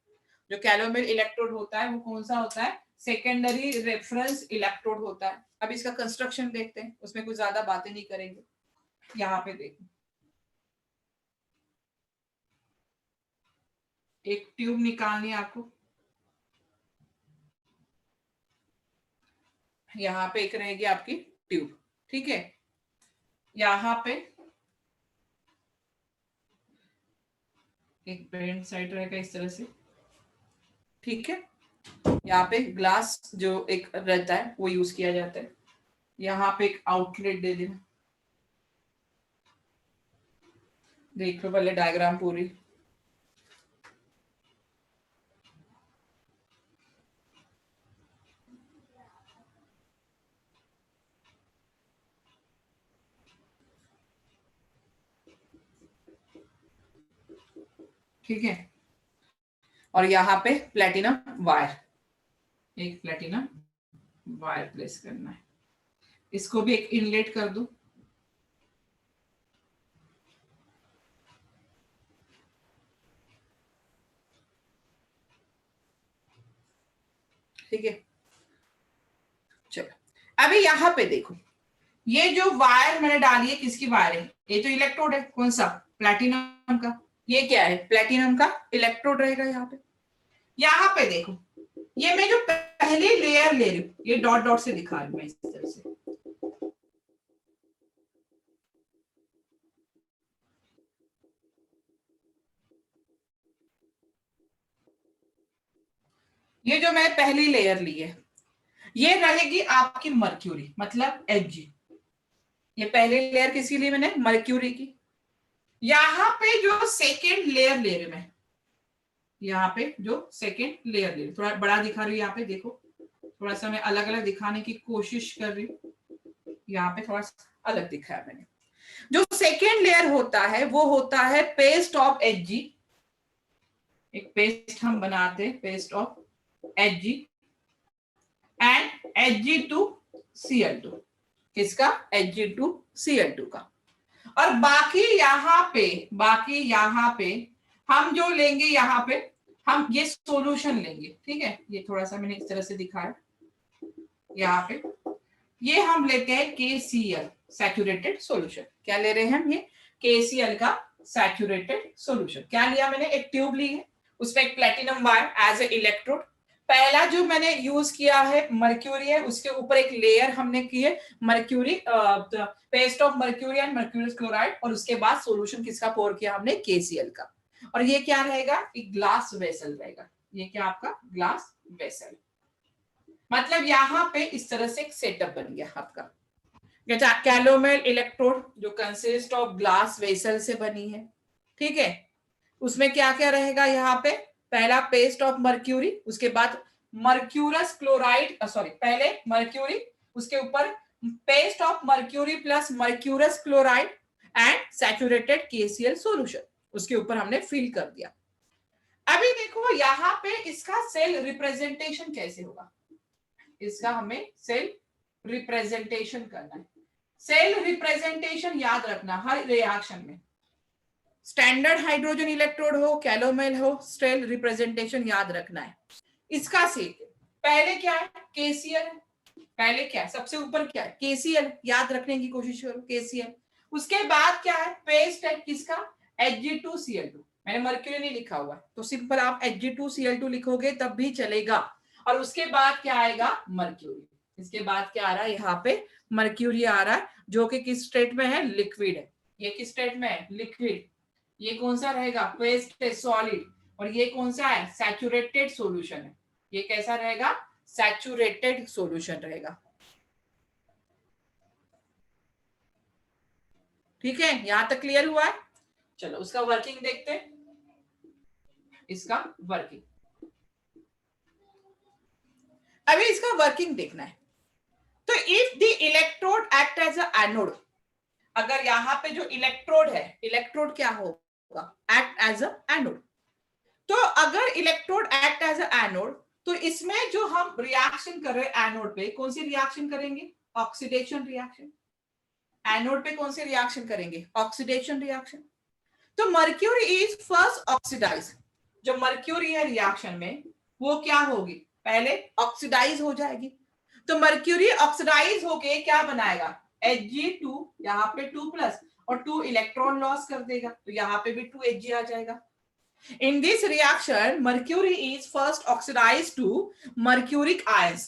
जो कैलोमेल इलेक्ट्रोड होता है वो कौन सा होता है, सेकेंडरी रेफरेंस इलेक्ट्रोड होता है। अब इसका कंस्ट्रक्शन देखते हैं, उसमें कुछ ज्यादा बातें नहीं करेंगे। यहाँ पे देखो, एक ट्यूब निकालनी है आपको, यहाँ पे एक रहेगी आपकी ट्यूब, ठीक है, यहाँ पे एक बेंड साइड रहेगा इस तरह से, ठीक है, यहाँ पे ग्लास जो एक रहता है वो यूज किया जाता है, यहाँ पे एक आउटलेट दे देना, देख लो पहले डायग्राम पूरी, ठीक है, और यहाँ पे प्लेटिनम वायर, एक प्लेटिनम वायर प्लेस करना है, इसको भी एक इनलेट कर दो, ठीक है। चलो अभी यहाँ पे देखो, ये जो वायर मैंने डाली है किसकी वायर है? ये तो इलेक्ट्रोड है, कौन सा? प्लैटिनम का। ये क्या है? प्लैटिनम का इलेक्ट्रोड रहेगा यहाँ पे। यहाँ पे देखो, ये मैं जो पहली लेयर ले रही हूँ, ये डॉट डॉट से दिखा रही हूँ मैं इस तरह से। ये जो मैं पहली लेयर ली है, ये रहेगी आपकी मर्क्यूरी, मतलब Hg। ये पहली लेयर किसकी ली मैंने? मर्क्यूरी की। यहाँ पे जो सेकेंड लेयर ले रही मैं, यहाँ पे जो सेकेंड लेयर ले रही, थोड़ा बड़ा दिखा रही हूँ यहाँ पे देखो, थोड़ा सा मैं अलग अलग दिखाने की कोशिश कर रही हूँ। यहाँ पे थोड़ा सा अलग दिखाया मैंने। जो सेकेंड लेयर होता है वो होता है पेस्ट ऑफ Hg। एक पेस्ट हम बनाते हैं, paste of Hg and Hg2Cl2। किसका? Hg2Cl2 का। और बाकी यहाँ पे हम जो लेंगे, यहाँ पे हम ये सॉल्यूशन लेंगे, ठीक है? ये थोड़ा सा मैंने इस तरह से दिखाया। यहाँ पे ये हम लेते हैं KCl, सैचुरेटेड सॉल्यूशन। क्या ले रहे हैं हम? ये KCl का सैचुरेटेड सॉल्यूशन। क्या लिया मैंने? एक ट्यूब ली है, उसमें एक platinum wire as a electrode. पहला जो मैंने यूज किया है मर्क्यूरी है, उसके ऊपर एक लेयर हमने की है mercury, paste of mercury and mercurius chloride, और उसके बाद सॉल्यूशन किसका पोर किया हमने? KCl का। और ये क्या रहेगा? एक ग्लास वेसल रहेगा। ये क्या आपका? Glass vessel. मतलब यहाँ पे इस तरह से एक सेटअप बन गया आपका। कैलोमेल इलेक्ट्रोड जो कंसिस्ट ऑफ ग्लास वेसल से बनी है, ठीक है? उसमें क्या क्या रहेगा यहाँ पे? पहला पेस्ट ऑफ मर्क्यूरी, उसके बाद मर्क्यूरस क्लोराइड, सॉरी पहले मर्क्यूरी, उसके ऊपर paste of mercury plus mercurous chloride and saturated KCl solution, उसके ऊपर हमने फिल कर दिया। अभी देखो यहाँ पे इसका सेल रिप्रेजेंटेशन कैसे होगा? इसका हमें सेल रिप्रेजेंटेशन करना है। सेल रिप्रेजेंटेशन याद रखना हर रिएक्शन में, स्टैंडर्ड हाइड्रोजन इलेक्ट्रोड हो, कैलोमेल हो, सेल रिप्रेजेंटेशन याद रखना है। इसका सेल पहले क्या है? KCl। पहले क्या है? सबसे ऊपर क्या है? KCl। याद रखने की कोशिश करो, KCl। उसके बाद क्या है? पेस्ट है किसका? Hg2Cl2। मैंने मर्क्यूरी नहीं लिखा हुआ, तो सिंपल आप Hg2Cl2 लिखोगे तब भी चलेगा। और उसके बाद क्या आएगा? मर्क्यूरी। इसके बाद क्या आ रहा है? यहाँ पे मर्क्यूरी आ रहा है, जो कि किस स्टेट में है? लिक्विड है। ये किस स्टेट में है? लिक्विड। ये कौन सा रहेगा? पेस्ट है, सॉलिड। और ये कौन सा है? सैचुरेटेड सॉल्यूशन है। ये कैसा रहेगा? सैचुरेटेड सॉल्यूशन रहेगा। ठीक है, यहां तक क्लियर हुआ है? चलो उसका वर्किंग देखते हैं। इसका वर्किंग, अभी इसका वर्किंग देखना है। तो if the electrode act as a anode, अगर यहाँ पे जो इलेक्ट्रोड है, इलेक्ट्रोड क्या होगा? Act as a anode. तो अगर electrode act as a anode, तो इसमें जो हम रिएक्शन कर रहे हैं एनोड पे, कौन सी रिएक्शन करेंगे? Oxidation reaction. एनोड पे कौन सी रिएक्शन करेंगे? Oxidation reaction. तो मर्क्यूरी इज फर्स्ट ऑक्सीडाइज। जो मर्क्यूरी है रिएक्शन में, वो क्या होगी? पहले ऑक्सीडाइज हो जाएगी। तो मर्क्यूरी ऑक्सीडाइज होके क्या बनाएगा? Hg2, यहाँ पे 2 प्लस और 2 इलेक्ट्रॉन लॉस कर देगा, तो यहाँ पे भी 2 Hg आ जाएगा। In this reaction, mercury is first oxidized to mercuric ions.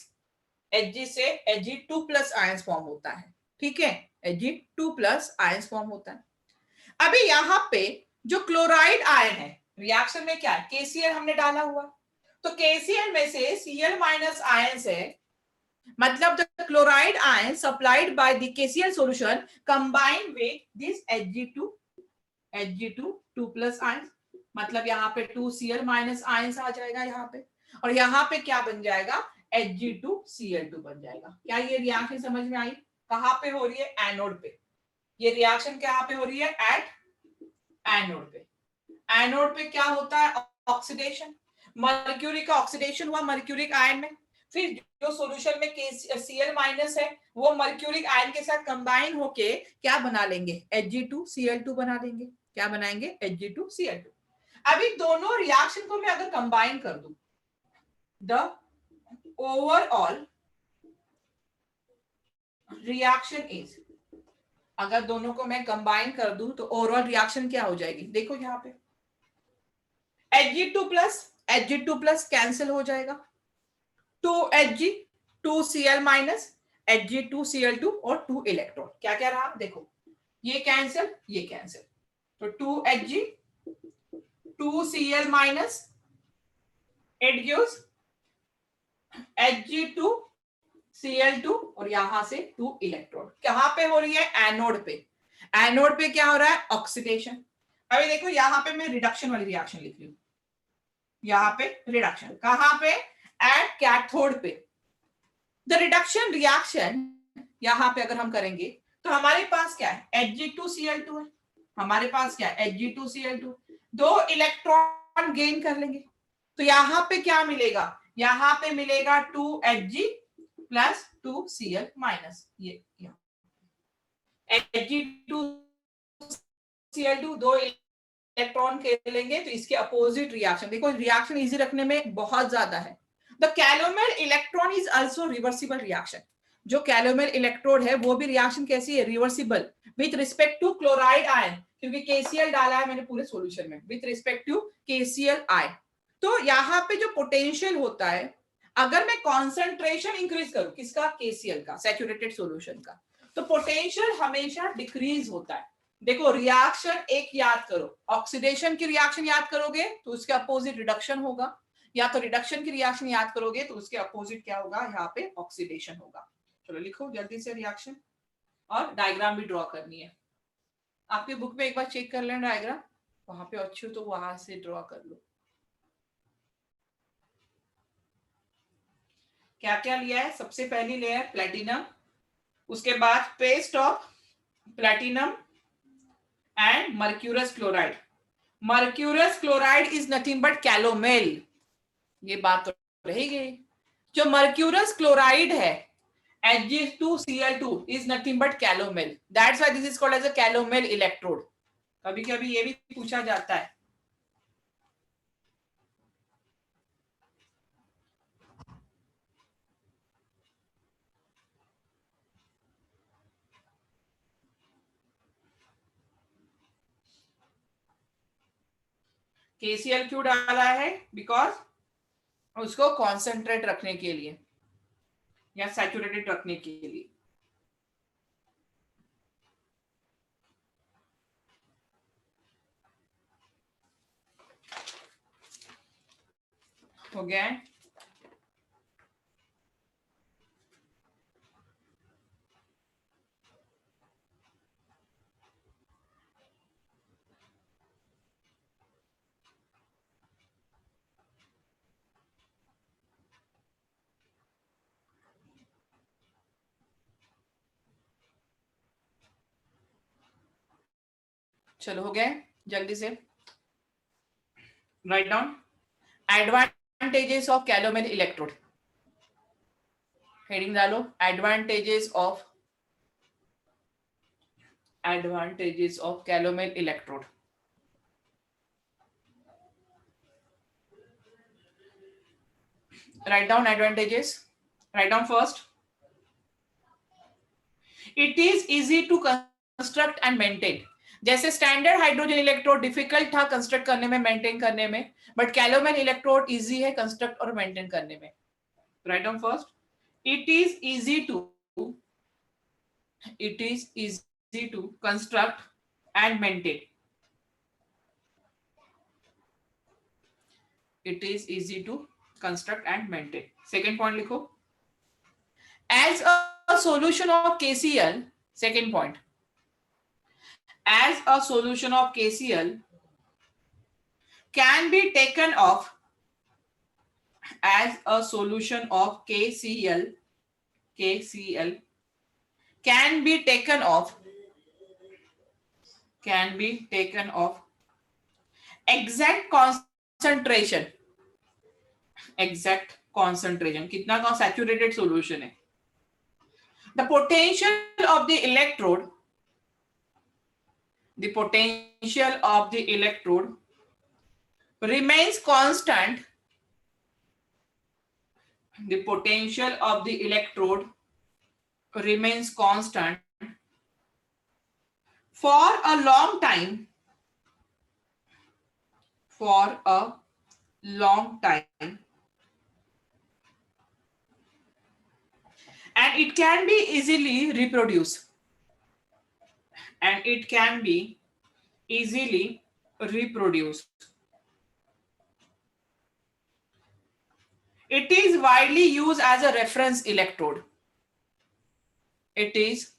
Hg से Hg2 प्लस आयंस फॉर्म होता है, ठीक है? Hg2 प्लस आयंस फॉर्म होता है। अभी यहाँ पे जो क्लोराइड आयन है, रिएक्शन में क्या है? KCl हमने डाला हुआ, तो KCl में से Cl माइनस आयंस है, मतलब the chloride ion supplied by the KCl solution combined with this Hg2 2 plus ions, मतलब यहाँ पे 2Cl माइनस आयंस आ जाएगा यहाँ पे, और यहाँ पे क्या बन जाएगा? Hg2Cl2 बन जाएगा। क्या ये रिएक्शन समझ में आई? कहाँ पे हो रही है? एनोड पे। ये रिएक्शन कहाँ पे हो रही है? एट एनोड पे। एनोड पे क्या होता है? ऑक्सीडेशन। मर्क्यूरी का ऑक्सीडेशन हुआ मर्क्यूरिक आयन में, फिर जो सॉल्यूशन में Cl माइनस है, वो मर्क्यूरिक आयन के साथ कंबाइन होके क्या बना लेंगे? Hg2Cl2 बना देंगे। क्या बनाएंगे? Hg2Cl2। अभी दोनों रिएक्शन को मैं अगर कंबाइन कर दूं, द ओवरऑल रिएक्शन इज, अगर दोनों को मैं कंबाइन कर दूं तो ओवरऑल रिएक्शन क्या हो जाएगी? देखो यहाँ पे Hg2 कैंसिल हो जाएगा, 2Hg 2Cl माइनस Hg2Cl2 और 2 इलेक्ट्रॉन क्या क्या रहा देखो, ये कैंसिल ये कैंसिल, तो 2Hg 2Cl minus it gives Hg2Cl2 और यहां से 2 इलेक्ट्रॉन। कहां पे हो रही है? एनोड पे। एनोड पे क्या हो रहा है? ऑक्सीडेशन। अभी देखो यहां पे मैं रिडक्शन वाली रिएक्शन लिख रही हूं, यहां पे रिडक्शन कहां पे? एट कैथोड पे। द रिडक्शन रिएक्शन यहां पे अगर हम करेंगे तो हमारे पास क्या है? Hg2Cl2 है, हमारे पास क्या है? Hg2Cl2, 2 इलेक्ट्रॉन गेन कर लेंगे, तो यहां पे क्या मिलेगा? यहां पे मिलेगा 2Hg प्लस 2Cl माइनस, ये Hg2Cl2 2 इलेक्ट्रॉन खेलेंगे तो इसके अपोजिट रिएक्शन देखो, रिएक्शन इजी रखने में बहुत ज्यादा है। The calomel electron is also reversible reaction. जो कैलोमेर इलेक्ट्रोड है वो भी रिएक्शन कैसी है? Reversible with respect to chloride ion, क्योंकि KCl डाला है मैंने पूरे सॉल्यूशन में, with respect to KCl ion. तो यहाँ पे जो पोटेंशियल होता है, अगर मैं कॉन्सेंट्रेशन इंक्रीज करूं किसका? KCl का, सैचुरेटेड सॉल्यूशन का, तो पोटेंशियल हमेशा डिक्रीज होता है। देखो रिएक्शन एक याद करो, ऑक्सीडेशन की रिएक्शन याद करोगे तो उसके अपोजिट रिडक्शन होगा, या तो रिडक्शन की रिएक्शन याद करोगे तो उसके अपोजिट क्या होगा? यहाँ पे ऑक्सीडेशन होगा। चलो लिखो जल्दी से रिएक्शन, और डायग्राम भी ड्रॉ करनी है। आपके बुक में एक बार चेक कर लेना डायग्राम, वहां पे अच्छी हो तो वहां से ड्रॉ कर लो। क्या क्या लिया है? सबसे पहली लेयर प्लेटिनम, उसके बाद paste of platinum and mercurous chloride. Mercurous chloride is nothing but calomel, ये बात तो रही गई। जो मर्क्यूरस क्लोराइड है Hg2Cl2 is nothing but calomel. That's why this is called as a calomel electrode. कभी कभी ये भी पूछा जाता है। KCl क्यों डाला है? बिकॉज उसको कॉन्सेंट्रेट रखने के लिए या सैचुरेटेड रखने के लिए। हो गया है? चलो हो गया, जल्दी से write down advantages of calomel electrode. Heading डालो advantages of calomel electrode. Write down advantages. Write down first. It is easy to construct and maintain. जैसे स्टैंडर्ड हाइड्रोजन इलेक्ट्रोड डिफिकल्ट था कंस्ट्रक्ट करने में, मेंटेन करने में, बट कैलोमेल इलेक्ट्रोड इजी है construct और maintain करने में। Write down first, it is easy to construct and maintain. It is easy to construct and maintain. Second point लिखो, as a solution of KCl, second point, as a solution of KCl can be taken off, as a solution of KCl can be taken off exact concentration, कितना का saturated solution है। The potential of the electrode remains constant. The potential of the electrode remains constant for a long time, for a long time, and it can be easily reproduced, and it can be easily reproduced. It is widely used as a reference electrode. It is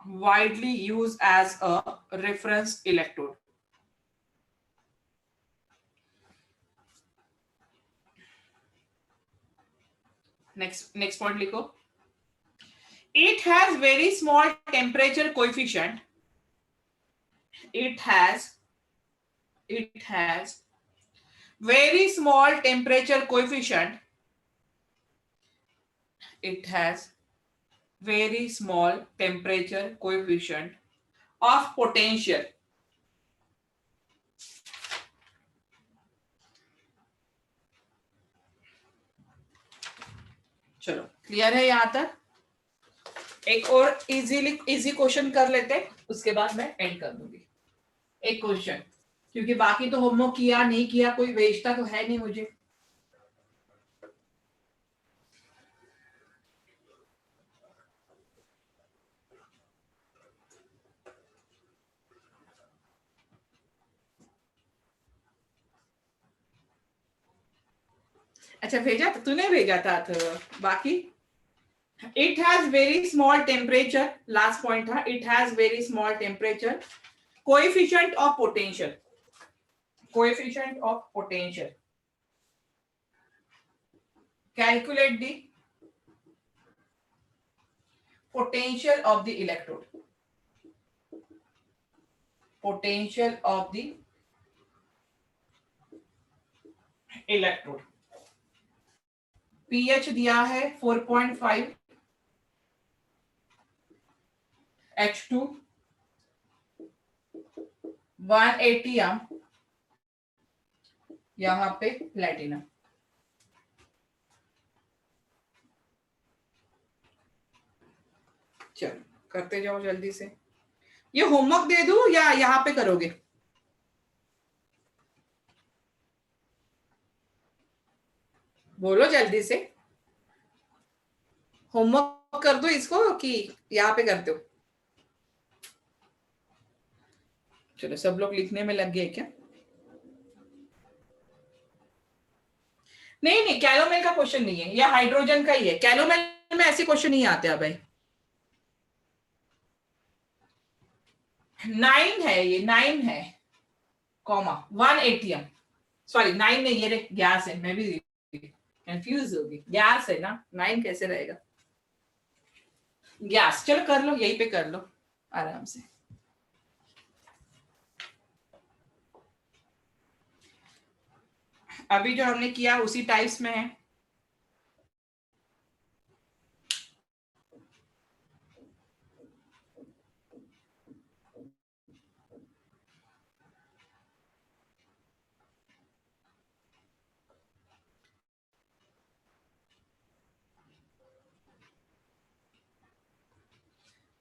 widely used as a reference electrode. Next point लिखो. It has very small temperature coefficient. It has very small temperature coefficient. It has very small temperature coefficient of potential. चलो clear है यहां तक. एक और easy question कर लेते हैं, उसके बाद मैं एंड कर दूंगी. एक क्वेश्चन, क्योंकि बाकी तो होमवर्क किया नहीं किया कोई भेजता तो है नहीं मुझे. अच्छा भेजा, तो तूने भेजा था तो बाकी. It has very small temperature. Last point था. It has very small temperature. Coefficient of potential. Coefficient of potential. Calculate the potential of the electrode. Potential of the electrode. pH दिया है 4.5. H2 180 M. यहां पे platinum. चलो करते जाओ जल्दी से. ये होमवर्क दे दूं या यहां पे करोगे? बोलो जल्दी से. होमवर्क कर दो इसको कि यहां पे करते हो? चलो सब लोग लिखने में लग गए क्या? नहीं कैलोमेल का क्वेश्चन नहीं है, यह हाइड्रोजन का ही है. कैलोमेल में ऐसे क्वेश्चन नहीं आते भाई. 9 है ये, 9 है कॉमा 180 एम. सॉरी 9 नहीं, ये गैस है. मैं भी कंफ्यूज होगी. गैस है ना, 9 कैसे रहेगा? गैस. चलो कर लो, यहीं पे कर लो आराम से. अभी जो हमने किया उसी टाइप्स में है.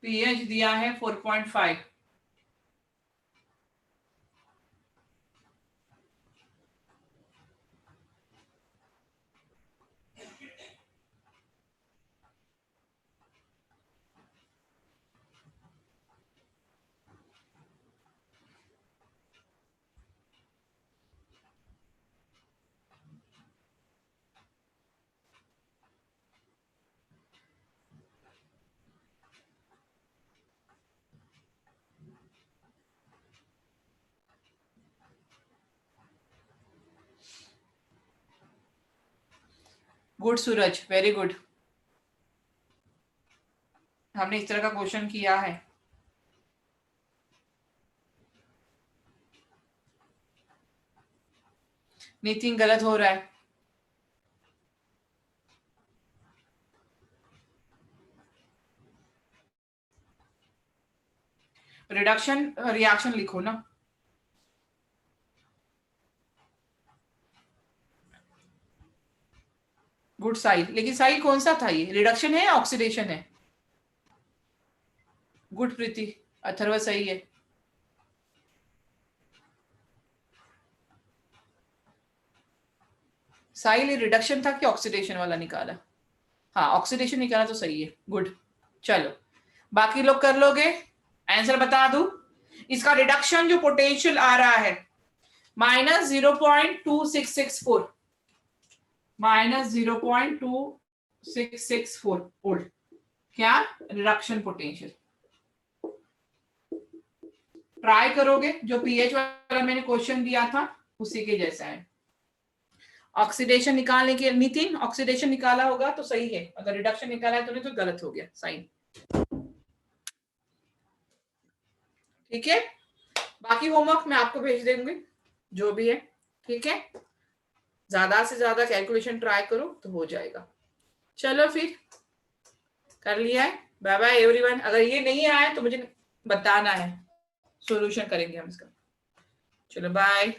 pH दिया है 4.5. गुड सूरज, वेरी गुड. हमने इस तरह का क्वेश्चन किया है. नितिन गलत हो रहा है. रिडक्शन रिएक्शन लिखो ना. गुड साइल. लेकिन साइल कौन सा था? ये रिडक्शन है या ऑक्सीडेशन है? गुड प्रीति. अथर्व सही है. साहिल रिडक्शन था कि ऑक्सीडेशन वाला निकाला? हाँ ऑक्सीडेशन निकाला तो सही है, गुड। चलो बाकी लोग कर लोगे, आंसर बता दूं। इसका रिडक्शन जो पोटेंशियल आ रहा है -0.2664, -0.2664 वोल्ट, क्या रिडक्शन पोटेंशियल। ट्राई करोगे, जो पीएच वाला मैंने क्वेश्चन दिया था उसी के जैसा है। ऑक्सीडेशन निकालने के, नितिन ऑक्सीडेशन निकाला होगा तो सही है, अगर रिडक्शन निकाला है तो गलत हो गया साइन। ठीक है, बाकी होमवर्क मैं आपको भेज देंगे जो भी है। ठीक है, ज्यादा से ज्यादा कैलकुलेशन ट्राई करो तो हो जाएगा। चलो फिर, कर लिया है, बाय बाय एवरीवन। अगर ये नहीं आया तो मुझे बताना है, सॉल्यूशन करेंगे हम इसका। चलो बाय।